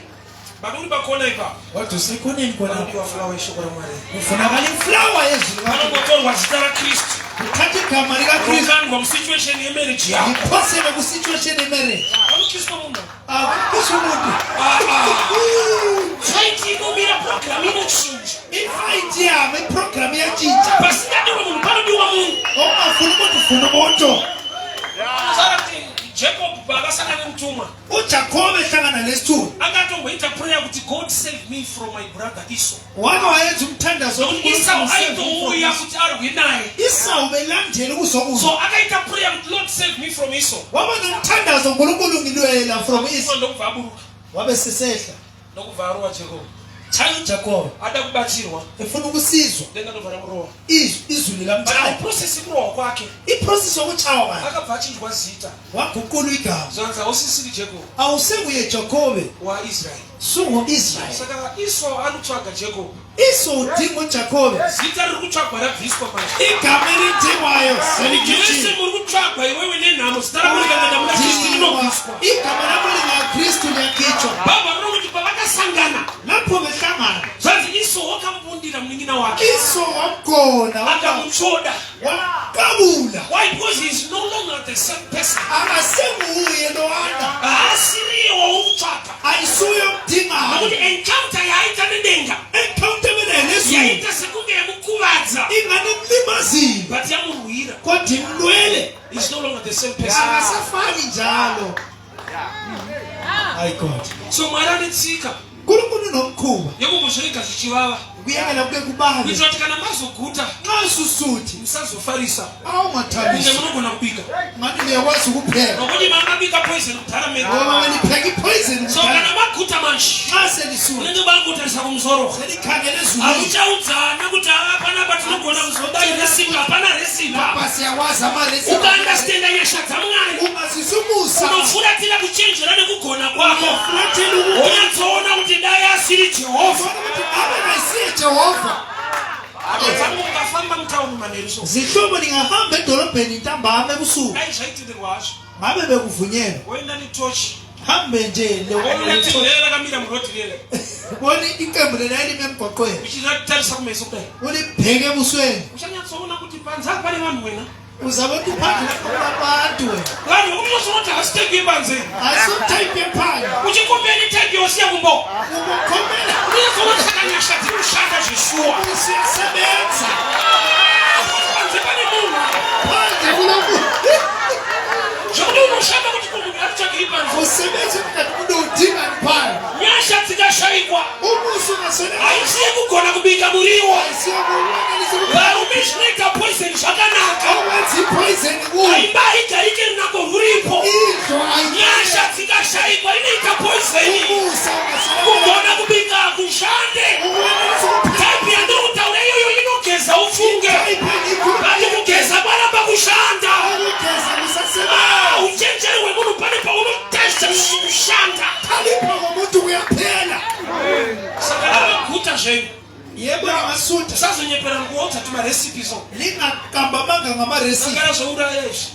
But uri pakona ipapo. kodwa usekhoneni khona Panodiwa fulawa yeshoko raMwari. kufunakala iflawa yezulu Panongotorwa zita raKristu. kuthatha igama likakristu Rokandwa musituation yemarriage yako. iphosele kusituation emarriage Panokristu munhu. akukusho umuntu Fight inomira program inokushintsha. ifayithi yami iprogramu iyatshintsha Pasingadiwa munhu panodiwa munhu. ongafuni umuntu ufuna umuntu Saka kuti Jacob pakasangana nemutumwa. uJakobe ehlangana lesithunzi Akatomboita prayer kuti God save me from my brother Esau. wake wayenza umthandazo Nokuti Esau aitouya kuti arwe naye. Esau belandela ukuzokuza So akaita prayer kuti Lord save me from Esau. waba nomthandazo uNkulunkulu ngilwela from Esau Ndokubva aburuka. wabe sesehla Ndokubva arowa Jacob. chayo uJakobe Ada kubatsirwa. efuna ukusizwa Denga ndobva ramurowa. izwi But lamchaya process kurowa kwake. iprocess yokuchawa kwakhe Akabva achinjwa zita. waguqula igama Zvanzi hausisiri Jacob awusenguye Jakobe waIsrael. sungu-Israyeli Saka Esau anotsvaga Jacob. Esau udinga uJakobe Zita riri kutsvagwa rabviswa manje. igama elidingwayo Vese selikhethiwe muri kutsvagwa iwewe nenhamo zita rako rikangana muna Kristu rinobviswa. igama labo lingakristu liyakhitshwa Bhabha rinokuti pavakasangana lapho behlangana zvanzi Esau wakamubundira munin'ina wake Esau wamgona akamutsvoda. wamqabula Why? Because he is no longer the same person. akasenguye lowana Haasiriye waumutsvaga. ayisuye omdingayo Nokuti encounter yaaita nedenga encounter benelezulu yaita sekunge yamukuvadza inganemlimazile but yamurwira. kodwa imlwele He is no longer the same person. akasafani njalo hayi god So Mwari ane tsika nkulunkulu nomkhuba yekungozviega zvichivava kuyekela kuke kubabe kuitira kuti kana mazoguta nxa susuthi musazofarisa kunge awungathabisi munogona kubika. ngani niyakwazi ukupheka Nokuti makabika poison kudhara mega. ngoba wenipheka ipoison So kana maguta manje nxa selisuthi unenge bangotarisa kumusoro. selikhangele ezulwini Hamuchaudzana kuti panapa tinogona kuzoda resipi hapana resipi. lapha siyakwazi amaresipi Ukaandastenda nyasha dzaMwari ungazisumusa unofuratira kuchenjera nekugona kwako. unofuratela ukuba Unyatsoona kuti dai asiri Jehovha. ufana ukuthi abe ngayisiye jehova Dzangu ukafamba mutaundi manheru so zihlobo lingahamba edolobheni ntambama ebusuku dai zvaitenderwa hazvo. ngabe bekuvunyelwa Woenda netochi. hambe nje Woona timhera rakamira murodhi rere. ubone iqembu lena elime emgwaqweni Uchitarisa kumeso kudai. ulibheke ebusweni Uchanyatsoona kuti panze apa pane vanhu wena. uzabona uphandle abantu wena Vanhu unozoona kuti hasiteki yepanze. asotaipe phandle Uchikumbeni teki yosiya kumbo. ukukhomela Unozoona sakanyasha dziri kushanda zvishuwa. siyasebenza Panze pane munhu. phandle kuloku Zvokuti unoshanda kuti munhu atichakiri panze. usebenza ukati kuno udingani phandle Nyasha dzikashayikwa. umusi ungasonela Haisiye kugona kubika muriwo. siyakuwanelisa Varume zvinoita poison zvakanaka. awenzi ipoison kuyo Haimba haigariki rinako ruripo. indlo Nyasha dzikashayikwa inoita poison. umusa ungasonela Kugona kubika kushande. Taipi yandiri kutaura iyoyo inogeza ufunge. Vati kugeza panapa kushanda. kushanda. Khalipha komuntu kuyaphela. Saka kuta zvenyu. Yebo ngamasuta. Usazonyepera nguotha tuma recipes so. Lingakambamanga ngama-recipe. Sakala zouraya izvi.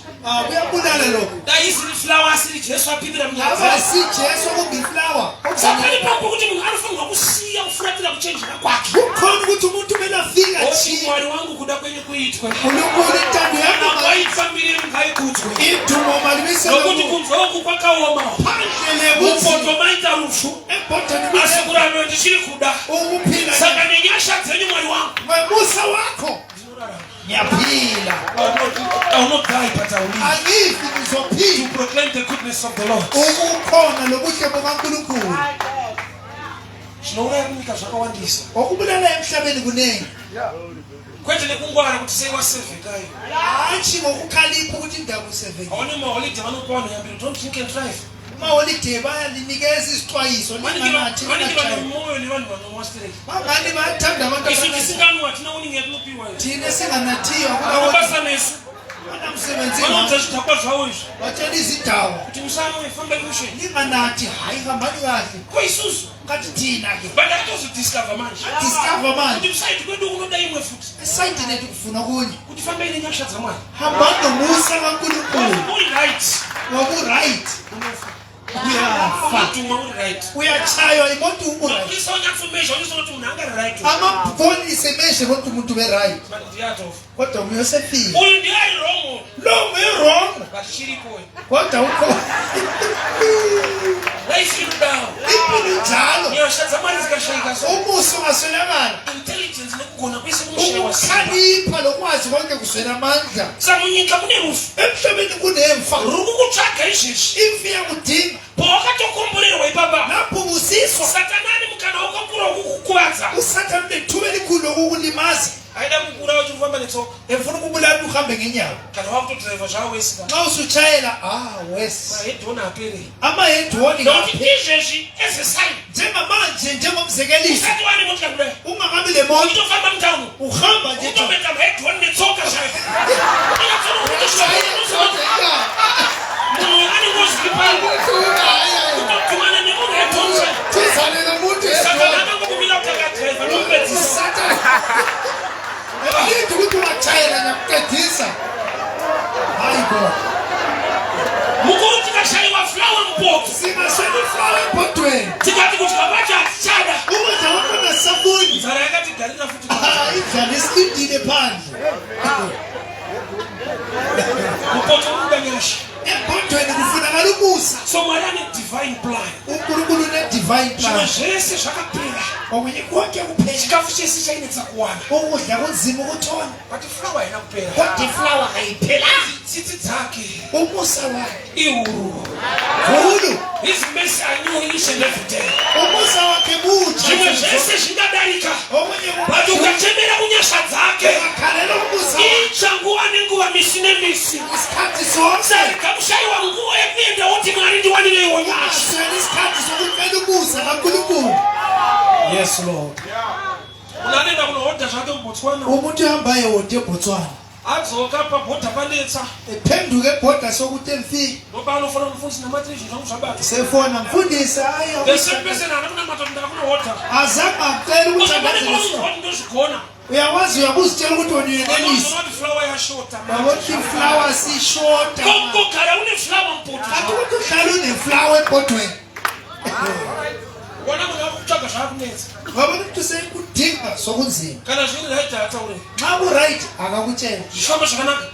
Kuyabulala lokho. Dayisiri flower asiri Jesu apindira munyaya. Abasi Jesu kumbi-flower. Saka ipapo kuti munhu anofanirwa kusiya kufuratira kuchenjera kwake. Kukhona ukuthi umuntu kumele afike achiye. Mwari wangu kuda kwenye kuitwe. Unkulunkulu intando yakho Ngaifambire ngaikudzwe. idumo malimisele Nokuti kunzoku kwakaoma. phandle Upoto maita rufu. ebhodani Asikurano ndichiri kuda. ukuphila Saka nenyasha dzenyu Mwari wangu. wemusa wakho ngiyaphila I will not die, but I will live angifi to ngizophila proclaim the goodness of the Lord. ukukhona lobuhle bukankulunkulu Zvinouraya kunyika zvakawandisa. okubulala emhlabeni kuningi Kwete nekungwara kuti sei wasevhekayo. hatshi ngokukhalipha ukuthi ndakuseveni Aone maholidhe vanopa vanhu yambiro, don't drink and drive. maholide bayalinikeza izixwayiso linganathi Vanenge vane mwoyo nevanhu vanomwa straight. bangani bathanda abantu Isu tisinganwa hatina uningi yatinopiwa izvi. thina singanathiwa Akabasa nesu. anamsebenzi Vanoudza zvidhakwa zvavo izvi. batshela izindawo Kuti musanwe fambe kushe. linganathi hayi hambani kahle Ko isusu. ngathi thina ke But atozodiscover manje. discover manje Kuti kusaiti kwedu kunoda imwe futi. esayidini ethu kufuna kunye Kuti fambe nenyasha dzamwari. hambani nomusa kankulunkulu Uri right. waburight uyafa Watumwa uri right. uyatshaywa imoto uburight Mapolisa wanyafumezha unisona kuti munhu angari right. amapolisi emeshe kuti umuntu beright But ndiyatofa. kodwa uyosefile Uyu ndiyari wrong. lo wrong But chiripo. kodwa ukho Life is down. impilo njalo Nyasha dzamwari zikashayika so. umusa ungaswelakala Intelligence nekugona kwese kumushayi wasimba. ukukhalipha lokwazi konke kuswela amandla Samunyika mune rufu. emhlabeni kunemfa Ruku kutsvaga izvezvi. imfi yakudinga Pawakatokomborerwa ipapa. lapho busiswa Satanani mukana wakakura wokukukuvadza. usathane nethuba elikhulu lokukulimaza Aida kukura kuti ufamba netsoka. efuna ukubulala uhambe ngenyawo Kana wakutodriva zvawo wesika. xa usutshayela wes Mahedhoni apere. amahedhoni Nokuti izvezvi as a sign. njengamanje njengomzekeliso Usati wani motika kudai. ungakabi le moto Uchitofamba mutauno. uhamba nje Utobeta mahedhoni netsoka zvayo. Ungatsona kutosvika. Munhu anengozvipa. Kutodhumana nemunhu hedhoni zvayo. Saka nakangokubila kuti akadriva nokupedzisa. alidi ukuthi ungatshayela nyakuqedisa hayi bo Mukuru tikashayiwa flower mupoto. singaswela iflawa ebhodweni Tikati kuti kabacha atichada. ukudla kwakho nasabuni Nzara yakatigarira futi. indlala isilindile phandle Mupoto unodanyasha. ebhodweni kufunakala umusa So Mwari ane divine plan. unkulunkulu une-divine Zvimwe plan zvese zvakapera. okunye konke kuphela Chikafu chese chainetsa kuwana. ukudla kunzima ukuthola But flower haina kupera. kodwa iflawa kayiphela Tsitsi dzake umusa wayo ihuru. khulu His mercy are new each and every day. umusa wakhe Zvimwe butsha zvese zvingadarika. okunye But ukachemera kunyasha dzake. ukakhalela umusa Icha nguva nenguva misi nemisi. isikhathi sonke Saka kushayiwa nguva yekuenda woti Mwari ndiwanireiwo nyasha. ungaswela isikhathi sokucela umusa kankulunkulu yes lord Unanenda kunohodha zvake muBotswana. umuntu uhambayo wode ebotswana Adzoka pabhodha panetsa. ephenduka ebhoda sokuthi emfike Ngoba anofana umfundisi namatrishini zvangu zvabata. sefona mfundisi hayi The same person anakunamata kuti ndakunohodha. azange acela ukuthi angazeliswa Kuti ndozvigona. uyakwazi uyakuzitshela ukuthi wena uyenelisa Vanoti flower yashota. wakuthi iflawa sishota Kokogara une flower mupoto. kanti ukuthi uhlala uneflawa ebhodweni Wona munhu akutsvaga zvakunetsa. wabona ukuthi sekudinga sokunzima Kana zviri right ataure. xa kuright akakutshela Zvifamba zvakanaka.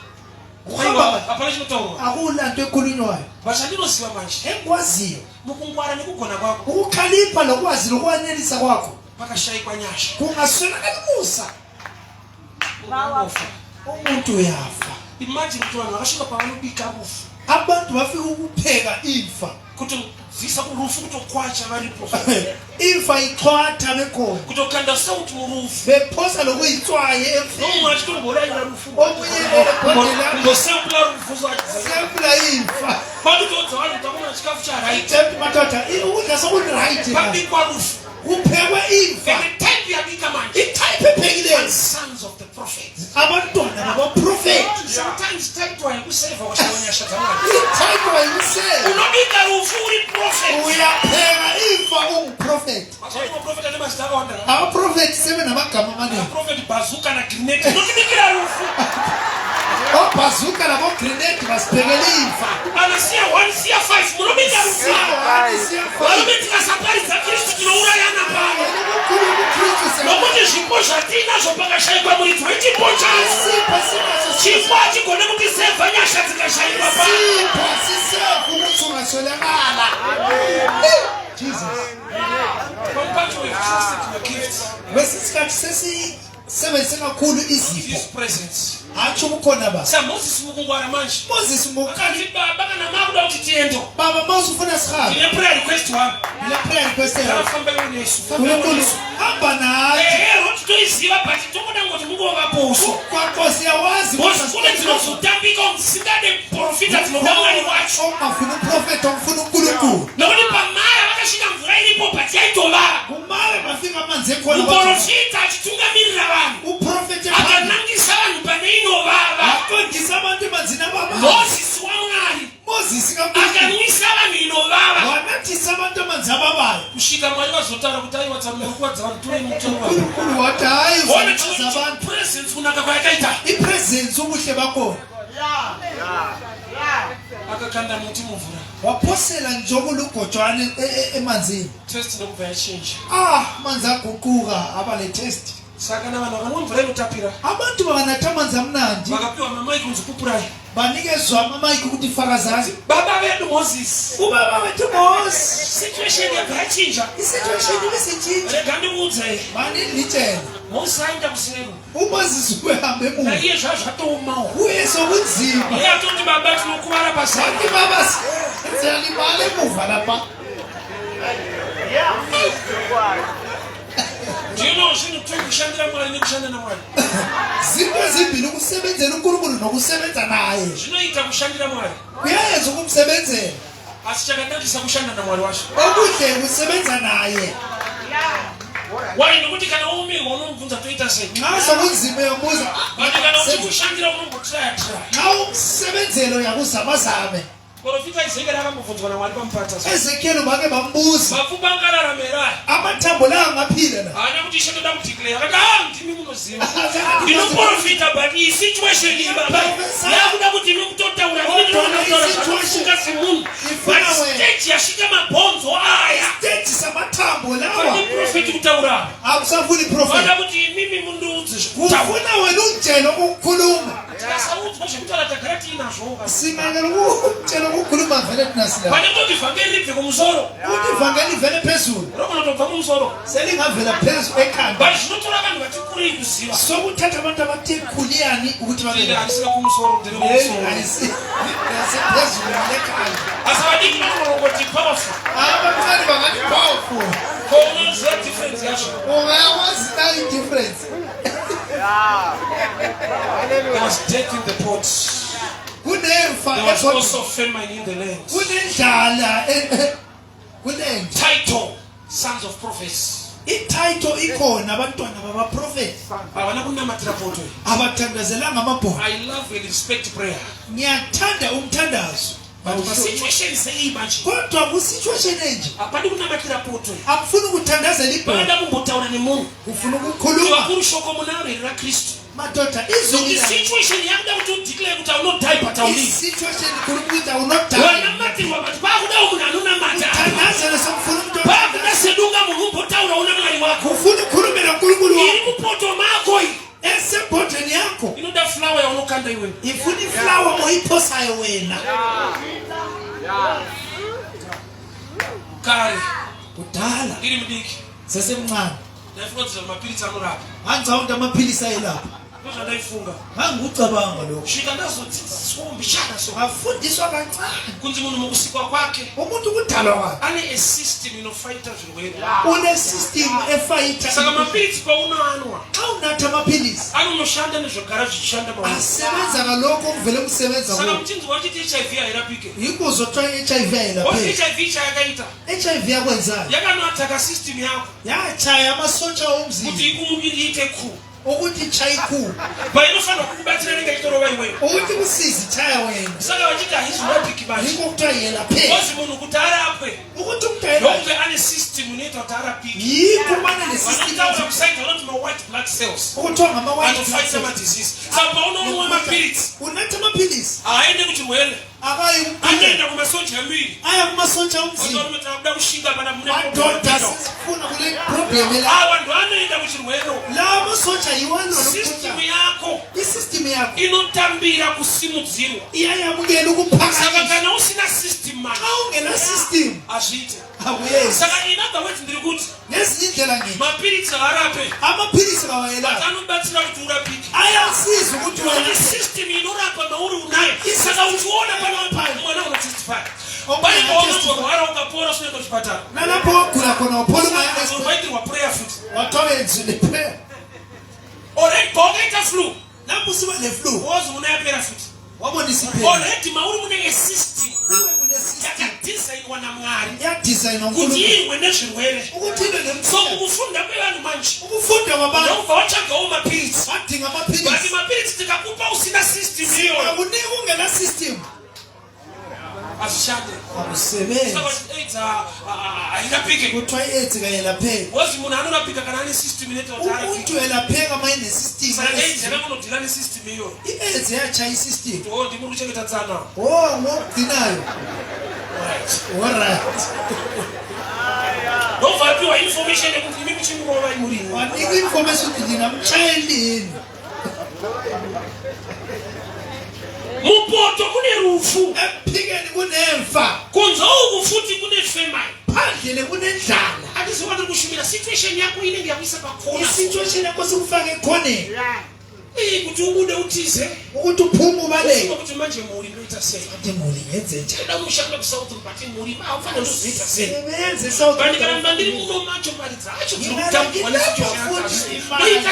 Kuhamba. Hapana chinotaurwa. akula nto ekhulunywayo Vachandinoziva manje. engikwaziyo Mukungwara nekugona kwako. ukukhalipha lokwazi lokwanelisa kwakho Pakashayikwa nyasha. kungaswelakala umusa Unofa. umuntu uyafa Imagine kuti vanhu vakasvika pavanobika rufu. abantu bafika ukupheka imfa Kutobvisa kurufu kutokwacha varipo. imfa ixhwatha bekhona Kutokanda sauti murufu. bephosa lokuyitswaye emfini Nomwe achitomborayira rufu. omunye ebhodela Kumbosempula rufu zvacho. sempula imfa Kwakutodza vanhu takuna chikafu charaita. tepi madoda ukudla sokuright Pabikwa rufu. kuphekwe imfa And the type yabika manje. itype ephekileyo Sons of the prophets. abantwana babaprofethi Sometimes type yakuseva washawanyasha dzamwari. itype wayimsela Unobika rufu uri prophet. uyapheka ifa unguprophet. Abaprofeti sebenamagama amaningi. Prophet bazooka na grenade. Nokibikira rufu. Bazooka labo grenade basiphekela ifa. Anasiya 1 siya 5 mulobika rufu. Balobika sapari za Kristu tunaurayana pale. Nokuti zviposha tina zvopakashayikwa muri 20 pocha. Chifwa chigone kuti seva nyasha dzikashayikwa pale. Jesus. Wesikhathi sesisebenzise kakhulu izipho. presence. Atsho bukhona ba. Moses mukungwara manje. Moses Kanti baba kana makuda ukuthi tiendo. Baba mawuze ufuna sikhaba. Ile prayer request wami. Ile prayer request yakho. Afambele uNesu. Hamba nathi. Toyiziva but tokuda ngokuthi Mungu wakaposo. KwaNkosi yawazi Kule tinozotambika umsindane profita tinodangani wacho. ongafuna uprofet ongafuna uNkulunkulu. Nokuti pamara vakashika mvura ilipo but yaitolala. Kumale bafika amanzi ekhona. Uprofita achitungamirira vanhu. Uprofet akanangisa vanhu pane inovava. aqondisa abantu emanzini ababa. Moses waMwari Moses kaNkulunkulu akanwisa vanhu inovava. wanathisa abantu amanzi ababayo. Kusvika Mwari vazotaura kuti aiwa dzamurikuwadza vanhu tore mutono wavo. uNkulunkulu wathi hayi Ona uzaza abantu. presence kunaka kwayakaita. Ipresence ubuhle bakhona. Akakanda muti muvura. Waphosela njengolu gojwane emanzini. Test nokubva yachinja. Manzi aguquka aba le test. Saka na vanhu vakanwa mvura inotapira. Abantu banatha amanzi amnandi. Vakapiwa mamaiki kunzi pupurai. Banikezwa amamayiki ukuthi fakazani. Baba vedu Moses. Ubaba wethu Moses. Situation yabva yachinja. Isituation ibisitshintsha. Rega ndiudze. Mani nditshela. Moses aenda kuseni. uMoses uhambe emuva. Naiye zvazvatoumawo. Kuye sokunzima. Iye atoti baba tinokuvara pasari. Wathi baba siyalimala emuva lapha. Do you know zvinhu kushandira Mwari nekushanda naMwari? Zinto ezimbili ukusebenzela uNkulunkulu nokusebenza naye. Zvinoita kushandira Mwari. Kuyayenza ukumsebenzela. Asi chakatangisa kushanda naMwari wacho. Okuhle ukusebenza naye. Why nokuti kana umirwa unomubvunza toita sei? Nxa sokunzima uyabuza. But kana uchikushandira unombotraya. Nxa ukusebenzela uyakuzamazame. Profita Ezekiel akambobvunzwa naMwari pamupata. Ezekiel bake bambuza. Mapfupa angararamerai. Amathambo la angaphila na. Haana kuti Ishe ndoda kudeclare. Akati ndimi munoziva. Ndinoprofita but iyi situation iyi baba. Yakuda kuti ndinokutotaura. Ndinokutotaura zvakafunga semunhu. But stage yasvika mabhonzo aya. Stage samathambo lawa. Pani profeti kutaura. Akusafuni prophet. Vada kuti imimi mundiudze zvekutaura. Ufuna wena utshele ukukhuluma. Tikasaudzwa zvekutaura tagara tiinazvo. Simangela ukutshela ukukhuluma vele tinasila. Pane kuti vhangeri ribve kumusoro. Kuti ivangeli vele phezulu. Rokunotobva kumusoro. Selingavela phezulu ekhanda. But zvinotora vanhu vati kurei kuziva. Sokuthatha abantu abatekhuliyani ukuthi Ndiri babe. harisika kumusoro ndiri kumusoro. Phezulu lekhanda. Asavadiki vanorongoti powerful. Abantwana bangathi powerful. Kounoziva difference yacho. Ungayawazi na i-difference. There was death in the pot. Kunemfa There was ekhona. also famine in the land. Kunendlala kunendla. Title, sons of prophets. Ititle ikhona abantwana babaprofeti Havana kunamatira poto. abathandazelanga amabhongo. I love and respect prayer. Ngiyathanda umthandazo. But situation sei manje. Kodwa ku-situation enje Hapana kunamatira poto. akufuni ukuthandazela ibhongo. Bada kumbotaura nemunhu. Ufuna ukukhuluma. Vakuru shoko munarerera Kristu. Madoda So izwi the situation yakuda kuti udeclare kuti haunodhai but haulii. situation kurukuita unodai. Wanamatirwa but pakuda munhu anonamata. Thandazela sokufuna umuntu Pakuda sedunga munhu umbotaura una Mwari wako. ufuna ukhulumela uNkulunkulu Iri wakho. mupoto mako iyi. Esebhodeni yakho Inoda flower yaunokanda iwewe. ifuna iflower moyiphosayo wena. Kare Kudala ndiri mudiki. sesemncane Ndaifunga kuti mapiritsi anorapa. ngicabanga amaphilisi ayelapha. Ndozvandaifunga. Ngangikucabanga lokho. Kusvika ndazodzidziswa mbichana so. Ngafundiswa kancane Kunzi munhu mukusikwa kwake umuntu kudalwa kwakhe ane a system inofighta zvirwere. une system efighter. Saka mapiritsi paunoanwa Xa unatha amaphilisi anonoshanda nezvogara zvichishanda mauri. asebenza ngalokho okuvele kusebenza Saka kuwo. muchinzi wachiti HIV hairapike. Yikho uzothiwa i-HIV What ayilapheki. HIV chayakaita? HIV yakwenzayo Yakanoataka system yako yatshaya amasotsha omzimba kuti ikumuviri iite khu. ukuthi chayiku bayinofana ukubathela ngekutoro bayiwe ukuthi kusizi chaya wena saka wachita hizo logic bathi yiko kuthiwa yela phe wazi umuntu kutara aphe ukuthi umntayela lokho ane system uneto tara pick yiko mana ne system system website not my white blood cells ukuthiwa ngama and white fight some disease saba unono amaphilisi unatha amaphilisi aende kuchimwele akayi anaenda kumasonja yamili aya kumasonja umzimba wazorumeta labda kushinga bana mune madoda sifuna kule problem la abantu anaenda kuchimwelo la masonja yiwana system yako isystem yako inotambira kusimudzirwa iyayamukela ukuphakanyiswa saka kana usina system man awungena system azvite awuyezi saka inaka wethi ndiri kuti nezinye indlela nge mapiritsi arape amaphilisi kawayela atanobatsira kuti urapike ayasiza ukuthi kuti wena system inorapa mauri unayo saka uchiona pana mwana unotestify Oh, pale yeah, paunozorwara ukapora usienda kuchipatara nalapho wagula khona wapholo waitirwa prayer futi watowenzile prayer already bokaita flu lapho siba le flu wozi unayapera futi wabonisa iphela already mauri mune system uwe kune system yakadesignwa namwari yadesign kuti uNkulunkulu iwe nezvirwere ukuthi into so nemfundo kufunda kwevanhu manje ukufunda kwabantu ndokubva watsvagawo mapiritsi badinga but amaphilisi mapiritsi tikakupa usina system iyoyo akunika ungena system azvishande akusebenzi saka aids haingapike kuthiwa i-aids kayelapheka wozi munhu anorapika kana ane system inoita kuti arapike umuntu elapheka ma ine-system saka aids yakangonodhila nesystem iyoyo i-aids yachaya i-system o ndimuri kuchengeta tsana o ngokugcinayo alright ndobva apiwa information yekuti imi muchingurova imurini wanika information kuti ndingamchayelini mupoto kune rufu ephikeni kunemfa kunze uku futi kune famine phandle kunendlala atiziwati kushumira situation yako inenge yakuisa pakhona isituation yakho sikufake ekhoneni kuti ubude utize ukuthi uphume ubaleke ukuthi manje muri noita sei ati muli yenze njani ida mushanda kusauthi mpati muri awufana nozoita sei sebenze south kanti kana mbandiri muno macho mali dzacho dzinoita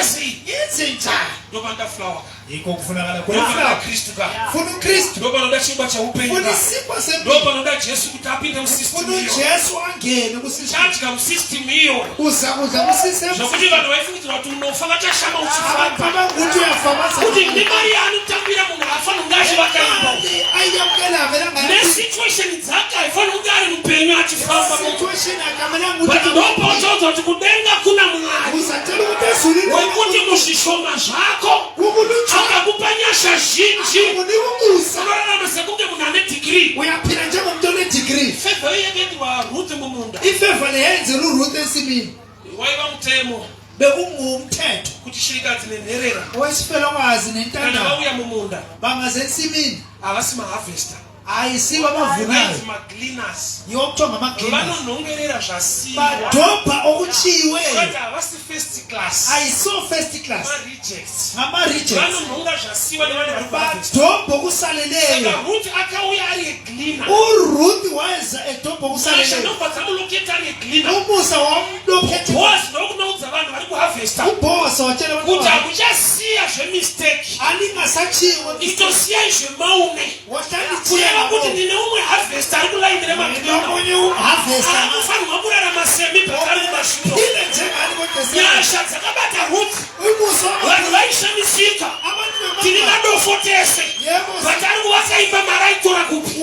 sei yenze njani ndopanda flower yiko kufunakala ndopanda kuna kristu ka funa ukristu ndopanoda chingwa chaupenyu funa ka isikwa sempilo ndopanoda jesu kuti apinde musystem funa iyo ujesu angene kusystem chadya musystem iyo uzakudla kusystem zvokuti vanhu vaifungidzira kuti unofa vachashama uchifamba ababanguthi uyafama kuti ndimari yaanotambira munhu afana kunge achivakaipa ayamukela vela nesituation dzake haifana kunge ari mupenyu achifamba situation akamela but ndopautaudzwa kuti kudenga kuna mwari uzatela ukuthi ezulini wekuti muzvishoma zvako akakupa nyasha zhinji uniumusa unorarama sekunge munhu ane digiri uyaphila njengomuntu onedigrii fevha yeyekediwa ruti mumunda ifeva leyenze luruth ensimini waiva mutemo bekungumthetho kuti shirikadzi nenherera owesifelokazi kana nentandane vauya mumunda bangaze ensimini havasi mahavhesta ayisiwa abavunayo macleaners yiwo kuthiwa ngamaglina vanonhongerera zvasiwa badobha okutshiwe kodwa havasi first class ayisiwo first class ma-rejects ngama-rejects vanonhonga zvasiwa nevanhu vari kuhavhesta badobha okusaleleyo saka ruti akauya ari eglina uruth weza edobha masha okusaleleyo ndobva dzamuloketa ari eglina umusa wamlokhethe bozi ndokunoudza vanhu vari kuhavhesta ubosa watshela kuti abantu hakuchasiya zvemisteki alingasatshiwo itosiyai zvemaune kureva kuti ndine umwe havhesta ari kulainire maglina nomunye uharvesta akufanirwa kurarama semi pakari kumashure ile njengani kodwa nyasha dzakabata ruti umusa vanhu vaishamisika tiringadofotese yebo vatari kuvakaimba maraitora kupi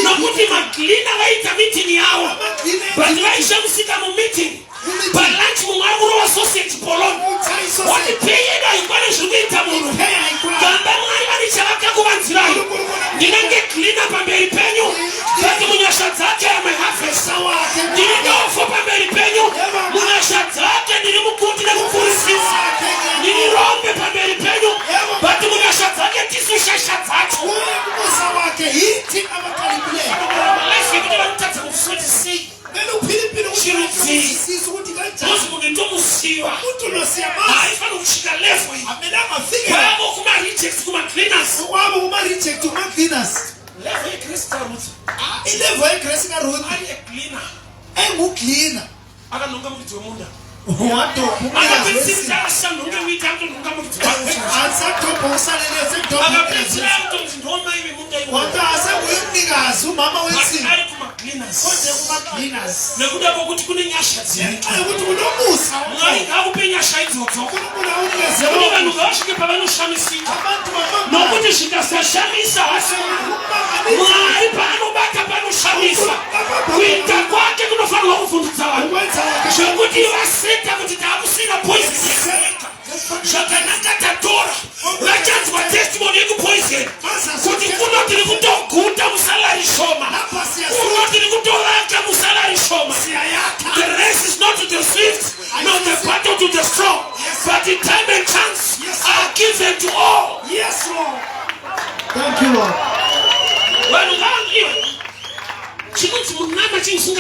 nokuti maglina vaita mitini yavo but vaishamisika mumitini palunch mumwe ari kurova sausage poloni wati pei yedu haikwane zviri kuita munhu gamba mwari vane chavakakuvanzirai ndinenge glina pamberi penyu kuti munyasha dzake amahavhesa ndinodofo pamberi penyu munyasha dzake ndiri mukuti nekukurisisa ndiri rombe pamberi penyu but munyasha dzake tisushasha dzacho umusa wake hiti amakalibuleyo malaifi kuti vanotadza kufoti sei neluphiliphili usiza ukuthi kanjani ozi munhu ndomusiwa umuntu unosiya mazi haifana kusvika level iyi amene angafike kwavo kuma-rejects kuma-cleaners kwabo kuma-reject kuma-cleaners level yegrace karuti ilevel yegrace karuth ari eglina enguglina akanhonga muridzi wemunda wadobha akapedzisira wita atonhonga muridzi wake asatobha usaleleze akapedzisira kutonzi ndomai vemunda iwo wata asenguyumnikazi umfazi umama wensini ari kuma-cleaners kodwa kuma-cleaners nekuda kokuti kune nyasha dziri ngenxa yokuthi kunomusa mwari ngakupe nyasha idzodzo unkulunkulu kuti awunikezela vanhu ngavasvike pavanoshamisika abantu nokuti zvikasashamisa mwari paanobata panoshamisa kuita kwake kunofanirwa kuvhundutsa vanhu zvekuti vaseta kuti taakusina poison zvakanaka tatora vachanzwa testimony yekupoison kuti kuno tiri kutoguta musalari shoma kuno tiri kutovaka musalari shoma. The race is not to the swift, not the battle to the strong, but the time and chance are given to all. Yes, Lord. Thank you, Lord. Vanhu vavangiwe chinonzi munama chinhu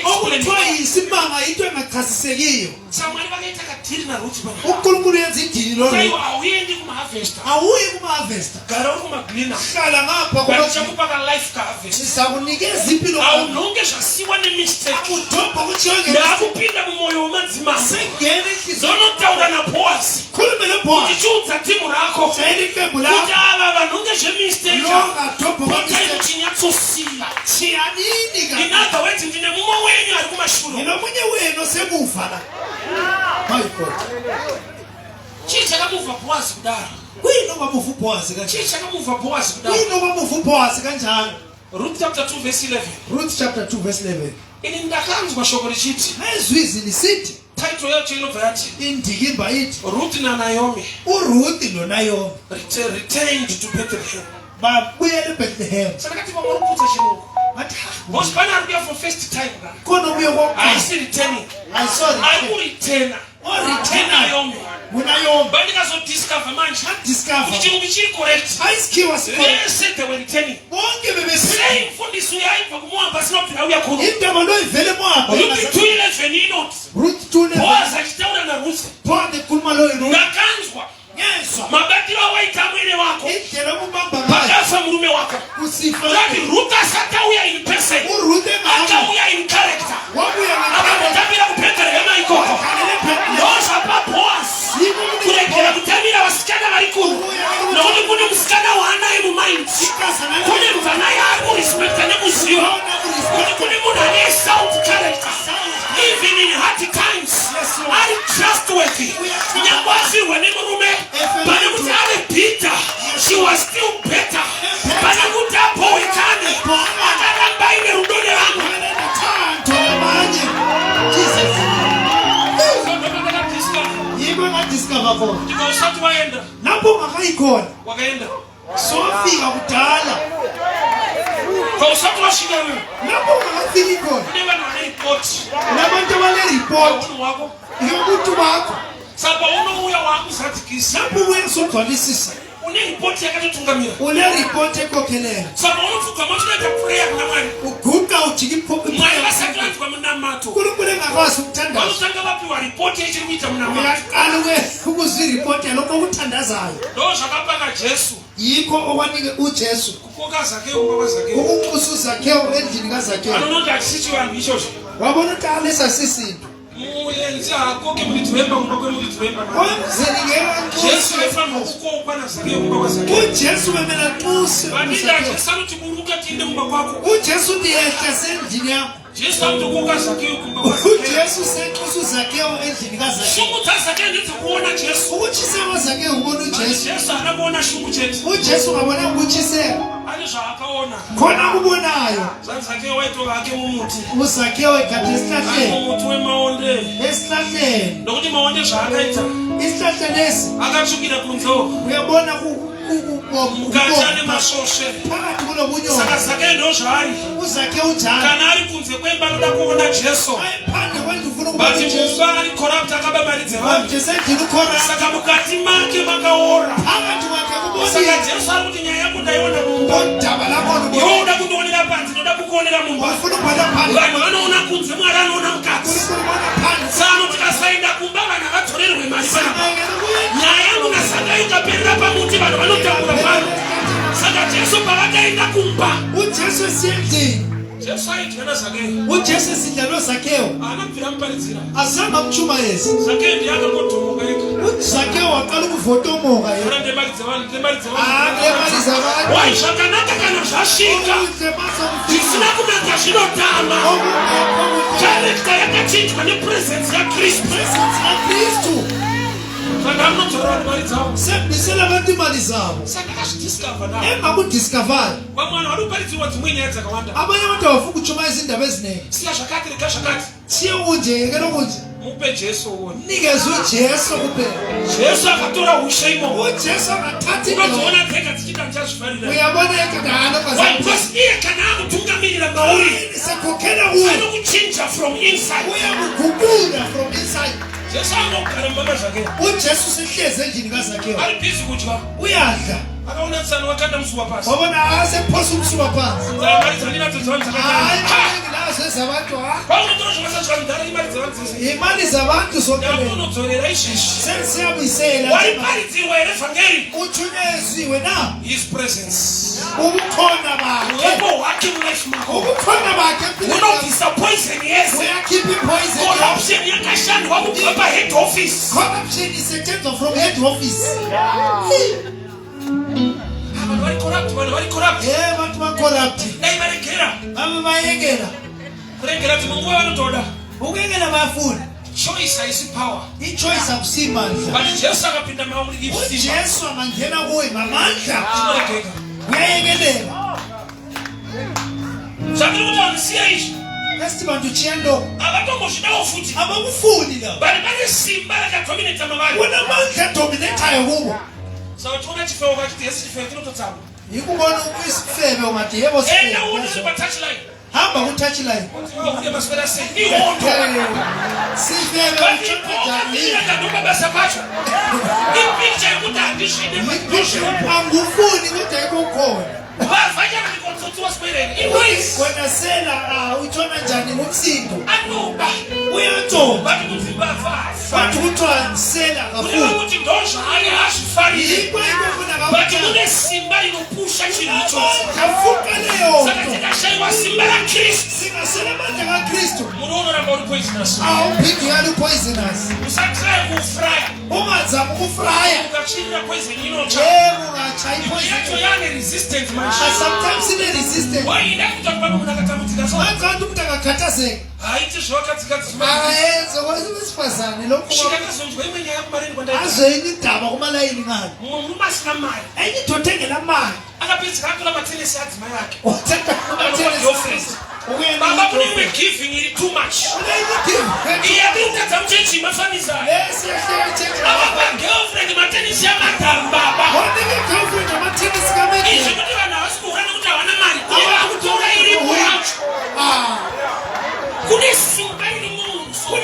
okuthiwa yisimanga into engachasisekiyo samwari vakaita kadhiri naruti unkulunkulu yenza idili lolo auyendi kumahavesta awuyi kumahavesta gara uri kumagrina hlala ngapha chakupa kalife kahavesta sizakunikeza impilo aunonge zvasiwa nemistake akudhobha kuchiyonge ndaakupinda mumwoyo wemadzimai sengene zonotaura naboazi khulume noboazi ndichiudza timu rako zaidi iqembu kuti lakho ava vanhonge zvemistake longadhobha potai kwamistake muchinyatsosiya chiyanini ka in other words ndine mumwe wenyu ari kumashuro ninomunye wenu semuva la my God chii chakamuvha boazi kudaro kuyinoba muvu boazi chii kanjani chakamuvha boazi kudaro kuyinoba muvu boazi kanjani Ruth chapter 2 verse 11 Ruth chapter 2 verse 11 ini ndakanzwa shoko richiti nezwizi lisithi title yacho inobva yati indikimba ithi Ruth naNaomi uRuth noNaomi returned to Bethlehem. babuyele eBethlehem Saka kati vamoruputsa chirungu bathi because pana ari kuya for first time ka khona ubuye kokuqala haisi returning I saw ari it kuritena oritena Naomi uNaomi bandikazodiscover manje kuti discover chirungu chiri correct ayisikhiwa sikho vese they were returning bonke bebesiya sei mfundiso yaibva kumoab asina kubvira uya kuno indaba loyivele moab Ruth 2:11 inoti Ruth 2 Boaz achitaura naRuth bonke khuluma loyo ndakanzwa yeswa mabatiro awaita mwene wako indlela ubamba ngayo pakafa murume wako kusifa kuti Ruth asatauya in person uRuth engahamba akauya in character wabuya akangotambira kubheterehema ikoko ndozvapa Boaz kuregera kutambira vasikana vari kuno nokuti kune musikana waanaye mumaindi kune mvana yari kurespekta nekuziva kuti kune munhu ane sound character even in hard times ari trustworthy nyangwe afirwa nemurume pane kuti ave bitter she was still better pane kuti apohwekane akaramba ine rudo nevamwe discover khona ndikausati waenda lapho ngakayikhona wakaenda sofika kudala kausati wasvika wewe lapho ngakafiki khona kune vanhu vane ripoti nabantu abaneripoti unhu wako yokuthi bakho saka unouya waakuzadzikisa lapho ubuye sogcwalisisa une ripoti yakatotungamira uneripoti ekokhelele saka unopfugama tinoita pureya kuna mwari uguqa ujika mwari vasati vanzwa munamato unkulunkulu engakwazi ukuthandaza vanotanga vapiwa ripoti yechiri kuita munamato uyaqala ukuzwa iripoti yalokho okuthandazayo ndo zvakapaka jesu yikho okwanike ujesu kukoka zakeu baba zakeu ukunxusa uzakhewu endlini kazakhewu anonoti achisiti vanhu ichozvo wabona ukuthi alesasisinto muenzi haakoke mulidzimemba kumba kwemulidzimemba omzeni jesu ngewanxusa efanirwa kukokwa nazakeu kumba kwazakeu ujesu wemela nxuse vadinda jesu anoti buruka tiinde kumba kwako ujesu ndiyehla sendlini yakho jesu anoti kukoka zakeu kumba kwazakeu ujesu senxusa uzakhewu endlini kazakhewu shungu dzazakeu ndedzekuona jesu ukutshisa kwazakhewu ubona ujesu jesu haana kuona shungu chete ujesu ngabona ukutshisa ane zvaakaona khona kubonayo zvanzakeu waitoka ake mumuti uzakhewu ekhatha esihlahleni mumuti wemaonde esihlahleni nokuti maonde zvaakaita isihlahla lesi akatsvukira kunzewo uyabona mukati ane masvosve phakathi kunobunyonga saka zakeu ndo zvaari uzakhewu njalo kana ari kunze kwemba anoda kuona jesu ayephandle kwendlu ufuna ukubona bati ujesu mumba ari corrupt akaba mari dzevanhu jesu endlini ukhona saka mukati make makaora phakathi kwakhe saka kubonile jesu ari kuti nyaya yako ndaiona mumba odaba lakho iwe uda kundionera panze ndoda kukuonera mumba ufuna ukubona phandle vanhu vanoona kunze mwari anoona mukati ufuna ukubona phandle sano tikasaenda kumba vanhu avatorerwe mari panapa nyaya yangu nasaka ikaperera pamuti vanhu vanotakura pano saka jesu pavakaenda kumba ujesu esiyendlini jesu aidya nazakeu ujesu esidla nozakhewu haana kubvira muparidzira azange amtshumayezi zakeu ndiye akangodhomoka ega uzakhewu waqala ukuvotomoka yena Why zvakanaka kana zvasvika zvisina kunaka zvinotama. Character yakachinjwa nepresence yaKristu. Saka anotora mari dzavo. Sebisela vantu mali zavo. Saka akazvidiscover nawo. Emva kudiscover. Vamwe vanhu vari kuparidzirwa dzimwe nyaya dzakawanda. Abanye vantu avafu kuchoma izindaba ezinenge. Siya zvakati rega zvakati. Siye unje nokunje. Mupe Jesu uone. Nikezwe Jesu kuphela. Jesu akatora ushe imo. Jesu akathatha unodziona pega tichita ndichazvifarira. Uyabona ekadana Why? Because iye kana akutungamirira mauri sekukela uye anokuchinja from inside. uyamugugula from inside. Jesu anogara mumba zvake. uJesu sehleze endlini kaZakhewu. Ari busy kudya. Uyadla. Akaona tsana wakanda musuwa pasi. wabona asephosa umsuka phansi. Mari dzanina dzanzana hayi dzakadai. nazo ezabantu ha. Paunotora zvakasadzvandara imari dzavanzisi. imali zabantu zonke Unodzorera izvizvi. sesiyabuyisela. Wariparidzirwa here evhangeri. uthunyezwe na His presence. ubukhona bakhe. Uwepo hwake mulife mako. ubukhona bakhe empilweni yakho. Unobvisa poison yese. uyakhipha ipoison. Corruption yakashandwa kubva pahead office. corruption isetshenzwa from head office. Vanhu vari corrupt. bantu bacorrupt. Dai varegera. bamwe bayengela. Kuregera dzimwe nguva vanotoda. ukuyengela bayafuna. Choice haisi power. ichoice akusimandla. But Jesu akapinda mauri isimba. ujesu angangena kuwe ngamandla. Chinoregeka. uyayengelela. Zvandiri kuti vanisiya izvi. esi bantu chiyendo. Avatombozidawo futi. abakufuni la. Vari vane simba rakadominata mavari. kunamandla dominatayo kubo. Saka tiona chifewo kachiti Yesu chifewo chinototsama. yikubona ukuyisifebe ungati yebo Enda uone sifebe. patouchline. hamba kutouchline. Uye maswera sei. Ihondo. sifebe But uchokajani. ipokamira basa pacho. Ipicture yekuti handizvide Mwisho angufuni kodwa ikukhona. vavhanya ndikonzotsi wasweleni. Iwisi. wena sela utshona njani ngomsindo. Anoba. uyathoba. Vati kuti vavafa. bathi kuthiwa sela Kureva kakhulu. kuti ndozvaari hazvifarire. yikho into efuna But kakhulu. kune simba rinopusha chinhu ichocho. kafuka leyo Saka nto. tikashayiwa simba raKristu. singasela amandla kaKristu. Muno unoramba uri poisonous. awuphindi yali poisonous. Usatry kufraya. ungazama ukufraya. Ukachirira poison inotsva. yebo ungatshayi Yacho poison. yane resistant manje. sometimes ine resistant. Waida kuta kuba munhu akatambudzika so. manzi abantu umuntu angakhathazeka. Haiti zvawakadzikadzi zimwe. ayenze wesifazane lokhu. Shikakazonzwa imwe nyaya kumareni kwandaita. azwe enye indaba kumalayini ngalo. Munhu masina mari. enye indoda engela mali. Akapedzika atora matenesi adzimai ake. wathenga Girlfriend. Baba kune imwe giving iri too much. Iye ari kutadza muchechi mafanisa. Avapa girlfriend matenesi amadhamu baba. Izvi kuti vanhu havasi kuura nekuti havana mari. Uye vakutora iripo yacho. Kune simba iri munhu.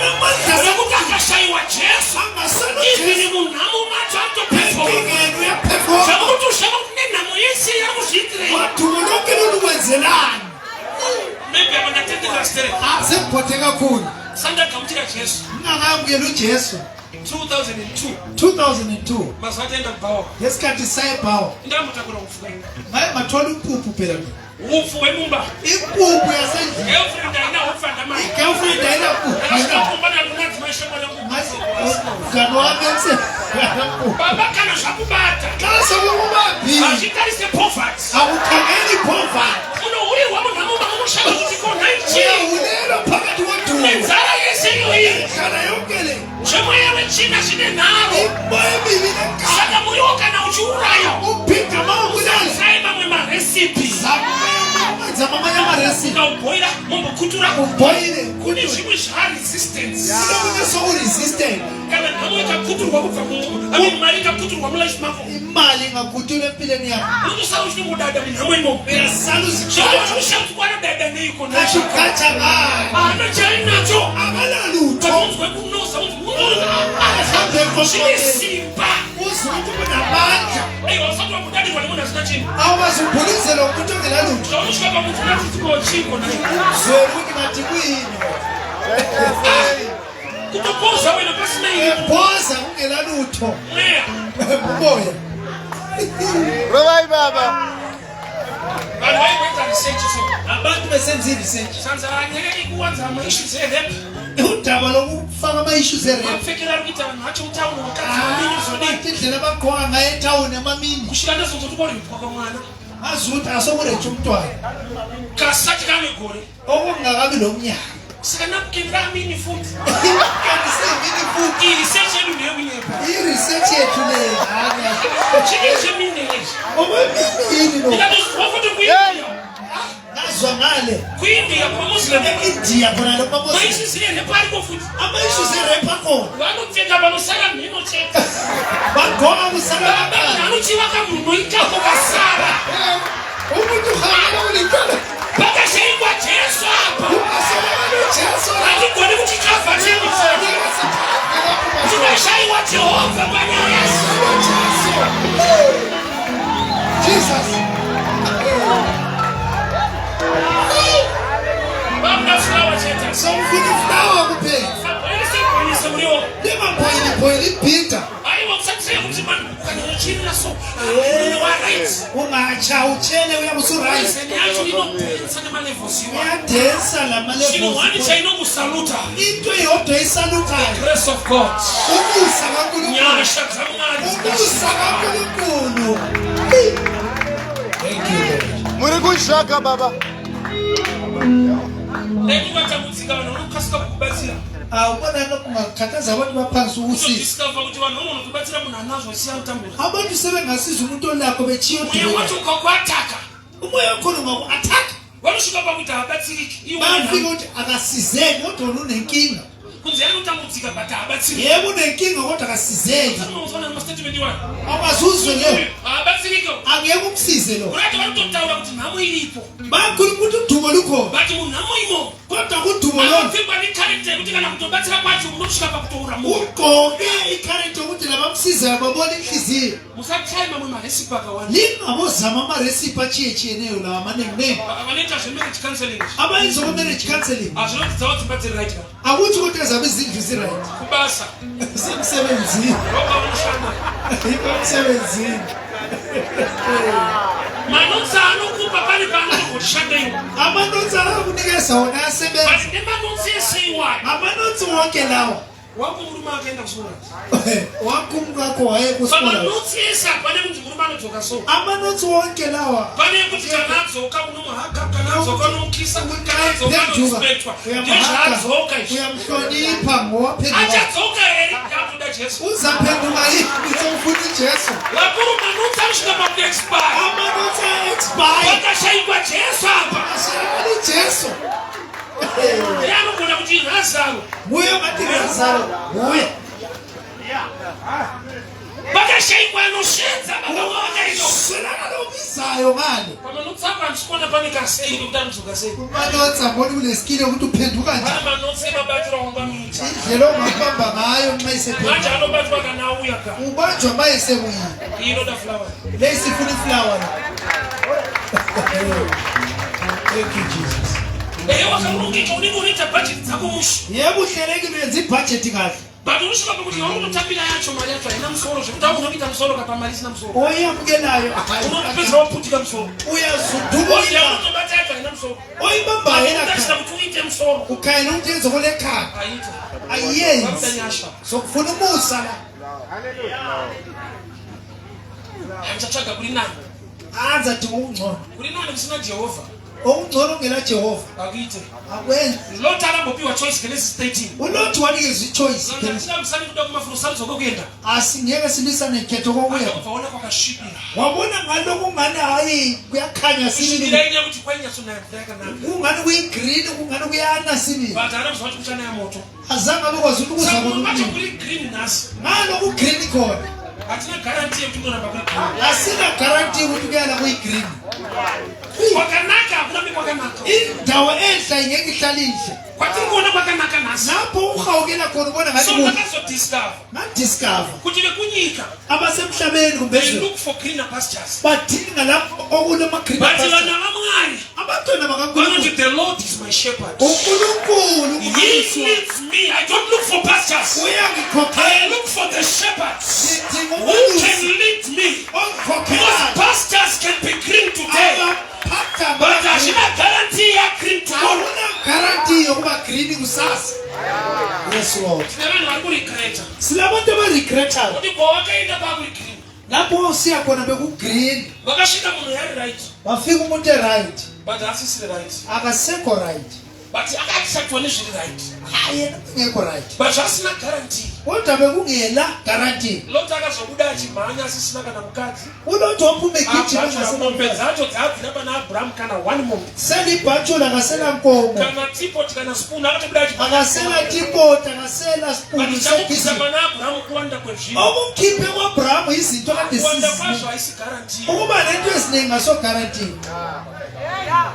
Rekuti akashayiwa Jesu. Izvi munhamo macho atopefoma. Zvakuti ushava kuti nenhamo yese yakuzviitirei. Maybe amandatendera straight. sekuphote kakhulu. Sandagamuchira Jesu. ungakambuyela ujesu 2002. 2002 Mazuva ataenda kubhawa. ngesikhathi sayebhawa Ndamutakura kufuka. mathola impuphu phela mina. Upfu wemumba. impuphu yasendlini. Girlfriend ayina upfu andamai. igirlfriend ayinapuphu. Akasikakumbana kunadzimai shemana mngani wami Baba kana zvakubata. xa sekukubambile Hazvitarise poverty. akukhangeli poverty. Unohurirwa munhamo mamushava kuti kona ichi. uyahulelwa phakathi kodungu. Nenzara yese iyoyi. kana yonke le Zvemweya wechina zvine nharo. imoya emibili nekhala. Saka muriwo kana uchiuraya. uphinda mawubulala. Sai mamwe marecipe. zama amanye amaresi. Ukaubhoira mumbokutura. ubhoyile Kune zvimwe zvaresistance. kunenge sokuresistant. Kana nhamo ikakuturwa kubva mari ikakuturwa mulife mako. imali ingakutula empilweni yakho. Unosara uchingodada munhamo imomo. uyasala Zvaushakuwana dada neiko nacho. uzikhatsha ngayo. Haana chainacho. akanalutho. Kamunzwe kunosa kuti zvine simba. uzi ukuthi kunamandla. Aiwa usati wakudadirwa nemunhu asina chinhu. awubazubhulizela umuntu ongelalutho. Zvaunosvika pamunhu unatiti chiko naye. zwe kuti ngati kuyini. Kutopoza wena pasina iri. ebhoza kungelalutho. Mweya. umoya. Robai baba. Vanhu vaikuita research so. abantu besenza i-research Sanza ngeke ikwenza ama issues erap. udaba lokufaka ama-issues erep Bafikela ukuthi ngathi umtawuni wakazamini uzodini. indlela abagqoka ngayo etawuni emamini Kushikana sokuthi kuri mphoko mwana. ngazi ukuthi asokuretha umntwana Kasathi kami gore. okungakabi nomnyaka Sikanapukela mini futhi. kanti sengini futhi I-research yenu leyo kunyepa. i-research yethu leyo Chike mini leyo. okwemini lo Ikathi ufuthi kuyiyo. ngazwa ngale Kuyiyo kwa Muslim. e-india khona lo mabos Mayisizile nepari kofuthi. ama-issues erep akhona Vanopfeka vanosara mhino chete. bagqoka kusala Anochiva kamunhu ikako kasara. umuntu uhangela ulintwana Pakashayikwa Jesu apa. Hatigoni kuti kavha chenyu chete. Tikashayikwa Jehovha panyaya. Jesus. Vamuna fulawa chete. Somfuna iflawa kuphela. Ese muriwo. Limaphoyili ibhida. Hayiwa kusathile ukuthi manje ukanyotshini so. Wa right. Ungatsha utshele uyabe usuright. Senyathi linophensa nemalevels yiwa. Uyadensa la Sino wani malevels. chayinokusaluta. Into eyodwa esalutayo. Grace of God. Umusa kaNkulunkulu. Nyasha zamngani. Umusa kaNkulunkulu. Thank you. Muri kushaka baba. Ndikubatha kutsika nokukasika kubatsira. Awubona lokungakhathaza abantu baphansi ukusisa. Discover ukuthi vanhu vanogona kubatsira munhu anazo siyamutambula. Abantu sebengasiza umuntu olakho bechiyo Uye wathi ukakuathaka. umoya wakhona ungaku-attack. Vanosvika pakuti haabatsiriki. Bafika ukuthi akasizeki kodwa unenkinga. Kunziyani kutambudzika but haabatsiriki. Yebo unenkinga kodwa akasizeki. Unofanana nemastatement wani. Awazuzwe lo. Haabatsiriki. Angeke umsize lo. Urati vanototaura kuti nhamo iripo. Bakhuluma ukuthi udumo lukhona. But munhamo imo. Kodwa kudumo lo Akapfekwa necharacter yekuti kana kutobatsira kwacho munosvika pakutoura munhu. ugqoke i-character ukuthi labamsizayo babone inhliziyo. Musachaye mamwe marecipe akawanda. Lingabozama amarecipe achiyechiyeneyo lawa maningi. Vanoita zvemarriage counseling. Abayenza marriage counseling Hazvinodzawo dzimba dziri right now. akuthi ukuthi ezabe izindlu ziright. Kubasa. Semsebenzini. Roba unoshanda. Yikho emsebenzini. Manotsi anokupa pane paanogotishandei. Amanotsi akunikeza wona ayasebenza. But nemanotsi eseiwayo. Amanotsi wonke lawa Wangu murume akaenda kuchikora. wakumkakho waye kusikora. Pamanotsi ese apane kuti murume anodzoka so. Amanotsi wonke lawa Pane kuti kana adzoka unomuhaka, kana adzoka unomukisa, kana adzoka unomuspektwa. Ndezvaadzoka izvi. uyamhlonipha ngowaphenduka. Achadzoka here yakuda Jesu. Uzaphenduka yini somfuthi Jesu. Vakuru manotsi anosvika pakuexpire. Amanotsi a-expire. Vakashayikwa Jesu apa. Ashayikwa Jesu. Ndiye anogona kuti Lazaro. Nguye ngathi Lazaro. Nguye. Vakashayikwa anosvedza vakauya vakaita. Swelana lobizayo ngalo. Pamanotsi apa andisikuona pane kasikiri kuti anodzoka sei. Amanotsi amboni kuneskile ukuthi uphenduka Pane njani. manotsi emabatiro angamiita. Indlela ongabamba ngayo nxa Manje isephenduka. anobatwa kana auya ka. Ubanjwa ma esebuyile. Inoda flower. Lesifuna iflower. Thank you Jesus. Wakamurongeka unenge unoita bhajeti dzako musho. Yebo uhlelekile uyenza ibudget kahle. But unosvika pakuti waunotambira yacho mari yacho haina musoro zvekuti aunoita musoro kapa mari isina musoro. Oyamukelayo Unopedzera waputika musoro. uyazudubulika. Yaunotobata yacho haina musoro. Oyibamba yena Unotarisira kuti uite musoro. ukhayela ukuthi yenze kolekhala. Haita. Ayenzi. Vakudanyasha. Sokufuna umusa la. Handichatsvaga kuri nani. Anza thi ungcono. Kuri nani kusina Jehovha. Ungcono ngela Jehova. Akuite. Akwenzi. Lord arambopiwa choice Genesis 13. Ulothi wanikezwa ichoice. Ngatina musani kuda kumafuro sarudzwa kwekuenda. Asingeke silwisane khetho kokuya. Ukaona kwakasvipira. Wabona ngalokho ngani hayi kuyakhanya sibili. Kusvipira ine kuti kwainyatsonayo yakanaka. Kungani kuyigreen kungani kuyana sibili. But haana kuzva kuti kuchanaya moto. Azange abekwazi ukuthi Saka kuzakona unobacho ukuthi. kuri green nhasi. Ngalo kugreen khona. Hatina guarantee yekuti unoramba kuri green. Asina guarantee ukuthi kuyala kuyigreen. Kwakanaka hakuna kwakanaka. Indawo enhla ingeke ihlalishe. Kwatiri kuona kwakanaka nhasi. Lapho uhawukela khona ubona ngathi So kubi. ndakazodiscover Ngadiscover. kuti vekunyika Abasemhlabeni kumbe they ezweni look for greener pastures. badinga lapho okunama-green But pastures. vana vamwari Abantwana vanoti bakaNkulunkulu. the Lord is my shepherd. uNkulunkulu He uMandisi leads me. I don't look for pastures. I uyangikhokhela. look for the shepherds Ngidinga who can uMandisi lead me. Because ongikhokhelayo. pastures can be green today, Abaphatha but ngayo. Yes, Lord. Nevanhu vari kurikreta. Silabantu abaregretayo. Kuti kwawakaenda pakugreen. Lapho usiya khona beku-green. Vakasvika munhu yari right. Wafika umuntu e-right. But asisiri right. Akasekho right. But akatishatuwane zviri right. Yena kungekho right. But zvasina guarantee. Kodwa bekungela guarantee. Loti akazobuda achimhanya asisina kana mukadzi. Unoti waphume egijima mombe dzacho dzabvira pana Abraham kana 1 mombe. selibhatshula akasela nkomo. Kana tipoti kana spoon akatobuda achimhanya. Akasela tipoti, akasela spoon sekisa pana Abraham kuwanda kwezvinhu. Okukhiphe kwa-Abraham izinto kade kuwanda kwazvo haisi guarantee. ukuba lento eziningi ngaso guarantee.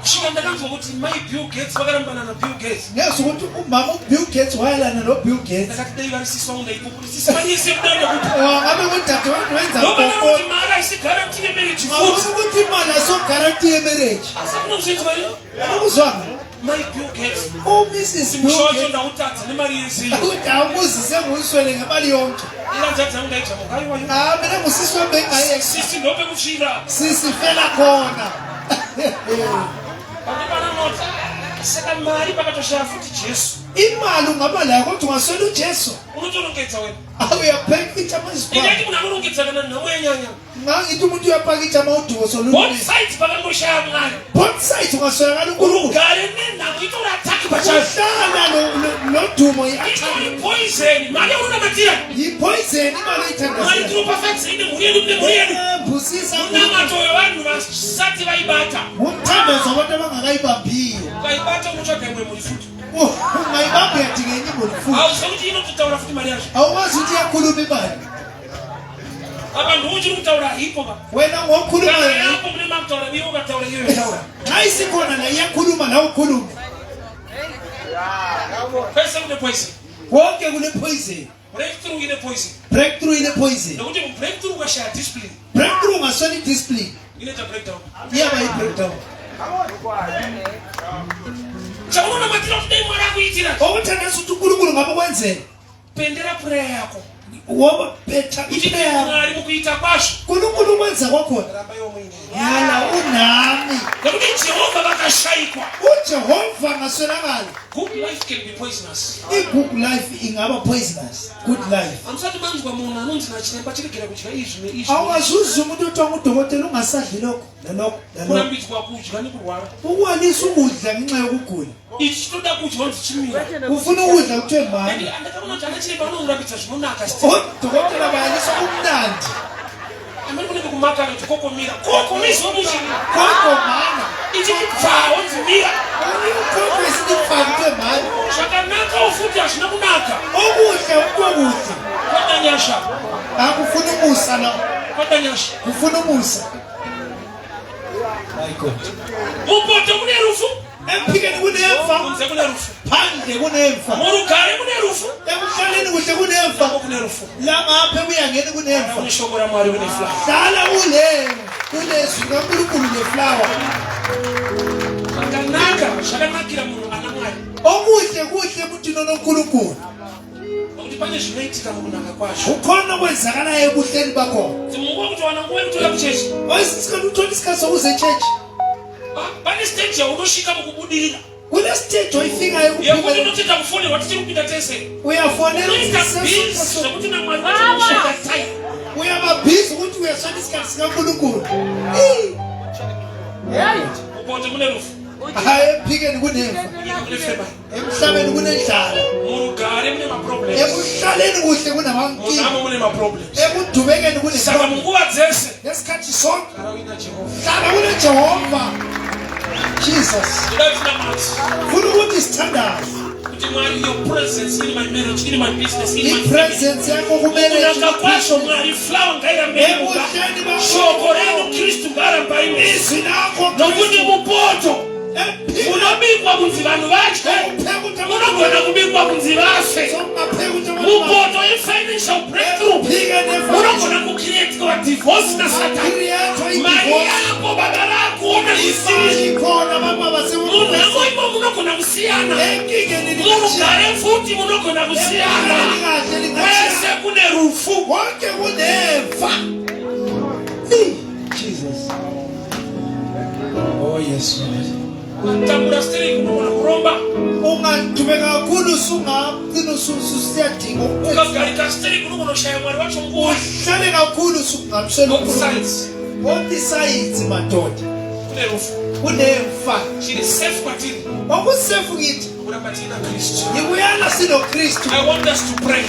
Kusvika ndakanzwa kuti mai Bill Gates vakarambana na Bill Gates. Ngezwa ukuthi umama uBill Gates wayelana noBill Gates. Ndakati dai varisiswa ungaipupurisisa vanise kudanda kuti Ngabe kudade vantu wenza nobana ngoko. kuti mari haisi guarantee yemarriage futhi. Ukuthi imali aso guarantee yemarriage. Asakunozviti vari Ukuzwanga? mai Bill Gates. Mrs. Bill Mushocho Gates. ndautadza nemari yeziyo. Ukuthi awumuzise nguyiswele ngemali yonke. Ilandzadza dzangu ndaita mukaiwa. Mina ngusisi wabhengaye. Sisi ndopekufira. Sisifela khona. Pandipana nota. Saka mari pakatoshaya futi Jesu. Imali ungaba layo kodwa ungaswela uJesu. Unotorongedza wena. Awuyapakitsha amazipha. Ndingathi muna kurongedza kana nhamo yenyanya. Ngangithi umuntu uyapakitsha amawuduko Both solulimi. sides pakangoshaya mwari. Both sides ungaswelakala uNkulunkulu. Urugare nenhamo itora attack pachazo. Uhlala nodumo i-attack. Itori poison. Mari yamunamatira. Yi-poison imali Mwari oyithandazela. tinoperfect ine mhuri yedu nemhuri yedu. Busisa Unamato wevanhu vasati vaibata. ngumthandazo abantu abangakayibambiyo. Ukaibata unotsvaga imwe mhuri futi. Ungayibambi yathi ngenye imali futhi. Hauziva kuti inototaura futi mari yacho. Awukwazi ukuthi iyakhuluma imali. Apa ndochiri kutaura hipo pa. Wena Kana ngokhulumayo. yapo mune makutaura iwe ukataura iwe utaura. Xa isikhona la iyakhuluma la ukhulume. Pese kune poison. Wonke kune-poison. Breakthrough ine poison. Breakthrough ine-poison. Nokuti breakthrough ukashaya discipline. Breakthrough ungaswela i-discipline. Inoita breakdown. Iyaba yi-breakdown. Chaunonamatira kuti dai mwari akuitira. Okuthandaza ukuthi uNkulunkulu ngabe kwenzela. Pendera prayer yako. Woba betha Kuti iprayer. mwari mukuita kwazvo. uNkulunkulu kwenza kwakhona. Ramba iwe mwini. Yala unami. Nokuti Jehovha vakashayikwa. uJehova angaswelakala. Good life can be poisonous. I-good life ingaba poisonous. Good life. Amusati manzwa munhu anonzi nachiremba chiregera kudya izvi neizvi. Awungazuzi umuntu othiwa ngudokotela ungasadli lokho nalokho nalokho. Kurambidzwa kudya nekurwara. Ukwanisa ukudla ngenxa yokugula. Ichi chinoda kudya unzi chimira. Ufuna ukudla kuthiwe mani. Andakaona kuti anachiremba anorambidza zvinonaka still. Odokotela bayanisa kumnandi. Amene kunenge kumaka kuti kokomira. Kokomizwa muchini. Koko mana. Ichi kubva unzi mira. Koko isindifana kuthiwe mani. Zvakanaka ufuti hazvina kunaka. Okudla ukokudla. Kwada nyasha. Akufuna umusa la. Kwada nyasha. Kufuna umusa. My God. Mupoto mune rufu. Emphikeni kunemfa. Kunze kune rufu. Phandle kunemfa. Murugare mune rufu. Ekuhlaleni kuhle kunemfa. Lapho kune rufu. La ngapha kuyangeni kunemfa. Uneshoko ramwari une fly. Hlala kulezwi kaNkulunkulu neflower. Zvakanakira munhu ana mwari. Okuhle kuhle emuntwini onoNkulunkulu. Nokuti pane zvinoitika mukunaka kwazvo. Ukhona okwenzakalayo ebuhleni bakho. Munguva kuti wana nguva yekutoya kuchechi. Oyisikhathi uthola isikhathi sokuza echechi. Pane stage yaunosvika mukubudirira. Kule stage oyifikayo Yekuti unotoita kufonera tichiri kupinda tese. uyafonela Unoita busy zvokuti namwari vachokushanda time. uyababhizi ukuthi uyaswela isikhathi sikaNkulunkulu. Mupoto mune rufu. Hayi emphikeni kunemfa. Munyika mune feba. Emhlabeni kunendlala. Murugare mune maproblems. Ekuhlaleni kuhle kunamankinga. Munamo mune maproblems. Ekudubekeni Saka kune munguva dzese. nesikhathi sonke Gara uina Jehovha. hlala kune Jehova. Jesus. Toda kuti namati. Funa ukuthi sithandaze. Kuti mwari your presence in my marriage, in my business, in my family. I-presence yakho kumele Kunaka kwazvo mwari flower ngairambenuka. ebuhleni bakho. Shoko renu Kristu ngaramba ime. Izwi lakho Nokuti mupoto munobikwa kunzi vanhu vadye. Munogona kubikwa kunzi vafe. Mupoto ye-financial breakthrough. Munogona kucreatiwa divorce nasatani. Mari yako baba rako ona zvisiri. Munhu yako imo munogona kusiyana. Murugare futi munogona kusiyana. Kwese kune rufu. wonke kunemfa. Jesus. Oh yes, Lord. Tambura steering unogona kuromba. ungaqhubeka kakhulu usungagcina usiyadinga ukagarika steri kunokuno shaya mwari wacho nguwa uhlale kakhulu usungabisela both sides both sides madoda kunerufu kunemfa chiri safe kwatini okusefu ngithi urabatina Kristu ngikuyala sino Kristu. I want us to pray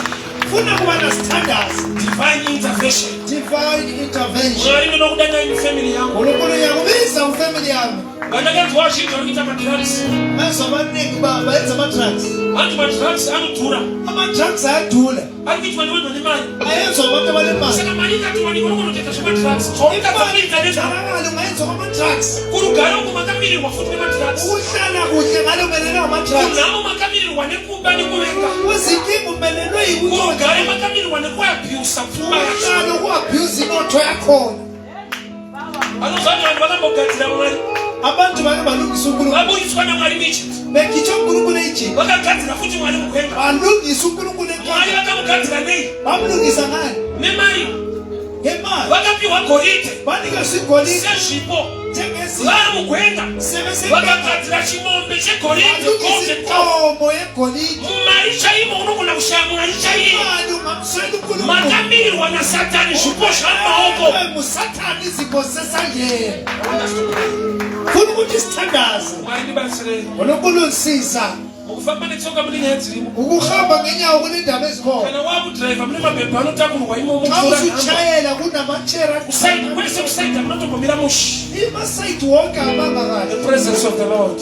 Funa kuba na standards, divine intervention divine intervention. mwari nokudanga in family yangu Unkulunkulu yakubiza ufamily yami. vandakanzi wazhinji vari kuita madrugs Benza abaningi bayenza ama-drugs. anti madrugs anodhura Ama-drugs ayadula. ari kuitwa nevanhu vane mari Ayenzwa abantu abanemali. saka mari ikati wani unokunotoita zvemadrugs choukatsakuitaneza Imali ungayenzwa ngama-drugs. kurugara uku makamirirwa futi nemadrugs Ukuhlala kuhle ngalo umelelwe ngama-drugs. kunhamo makamirirwa nekuba nekuvenga Uzinkinga umelelwe yikutsotsa. kurugare makamirirwa nekuabhusa pfuma yacho Uhlala uku-abuse inotho yakhona. vanozvati vanhu vakambogadzira mwari Abantu bake balungisa unkulunkulu. vabudiswa namwari muegypt Bekhitshwa unkulunkulu e-Egypt. vakagadzira futi mwari mugwenga Balungisa unkulunkulu mwari enkulu. vakamugadzira nei Bamlungisa ngani? nemari Ngemali. vakapiwa goridhe Banikezwa igolide sezvipo njengezinto. vari mugwenga vakagadzira chimombe chegoridhe Balungisa golden inkomo yegolide. mumari chaimo unogona kushaya mwari chaiye Imali ungamswela unkulunkulu. makamirirwa nasatani zvipo zvamaoko Ewe musathane izipho zesandleni. Funa ukuthi sithandaze. mwari ndibatsirei uNkulunkulu usiza. mukufamba netsoka mune nyaya dzirimo Ukuhamba ngenyawo kunendaba ezikhona. kana wakudhiraivha mune mabhebha anotakurwa imomo Xa usutshayela kunamachera kwese kusaidha munotombomira mushi imasayithi wonke ahamba the kahle. presence of the lord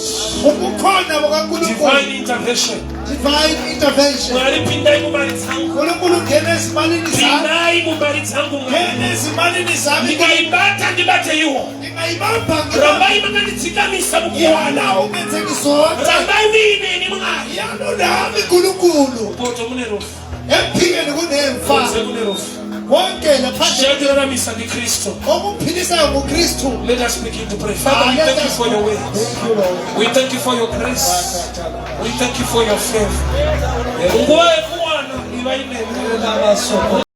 Ukukhona bukaNkulunkulu. divine intervention Divine intervention. mwari pindai mumari dzangu uNkulunkulu ngena ezimalini zami. pindai mumari dzangu mwari Ngena ezimalini zami. ndikaibata ndibate iwo Ngingayibamba rambai makandidzikamisa mukuwana yana umenze ngizotha. rambai muineni mwari Yano nami uNkulunkulu. poto mune rofu Emphikeni kunemfa. konze kune rofu Konke laphandle shekeraramisa ndikristu okuphilisayo nguKristu. let us begin to pray. Father, we thank you for your word. Thank you, Lord. We thank you for your grace. We thank you for your favor. Nguva yekuwana iva inene.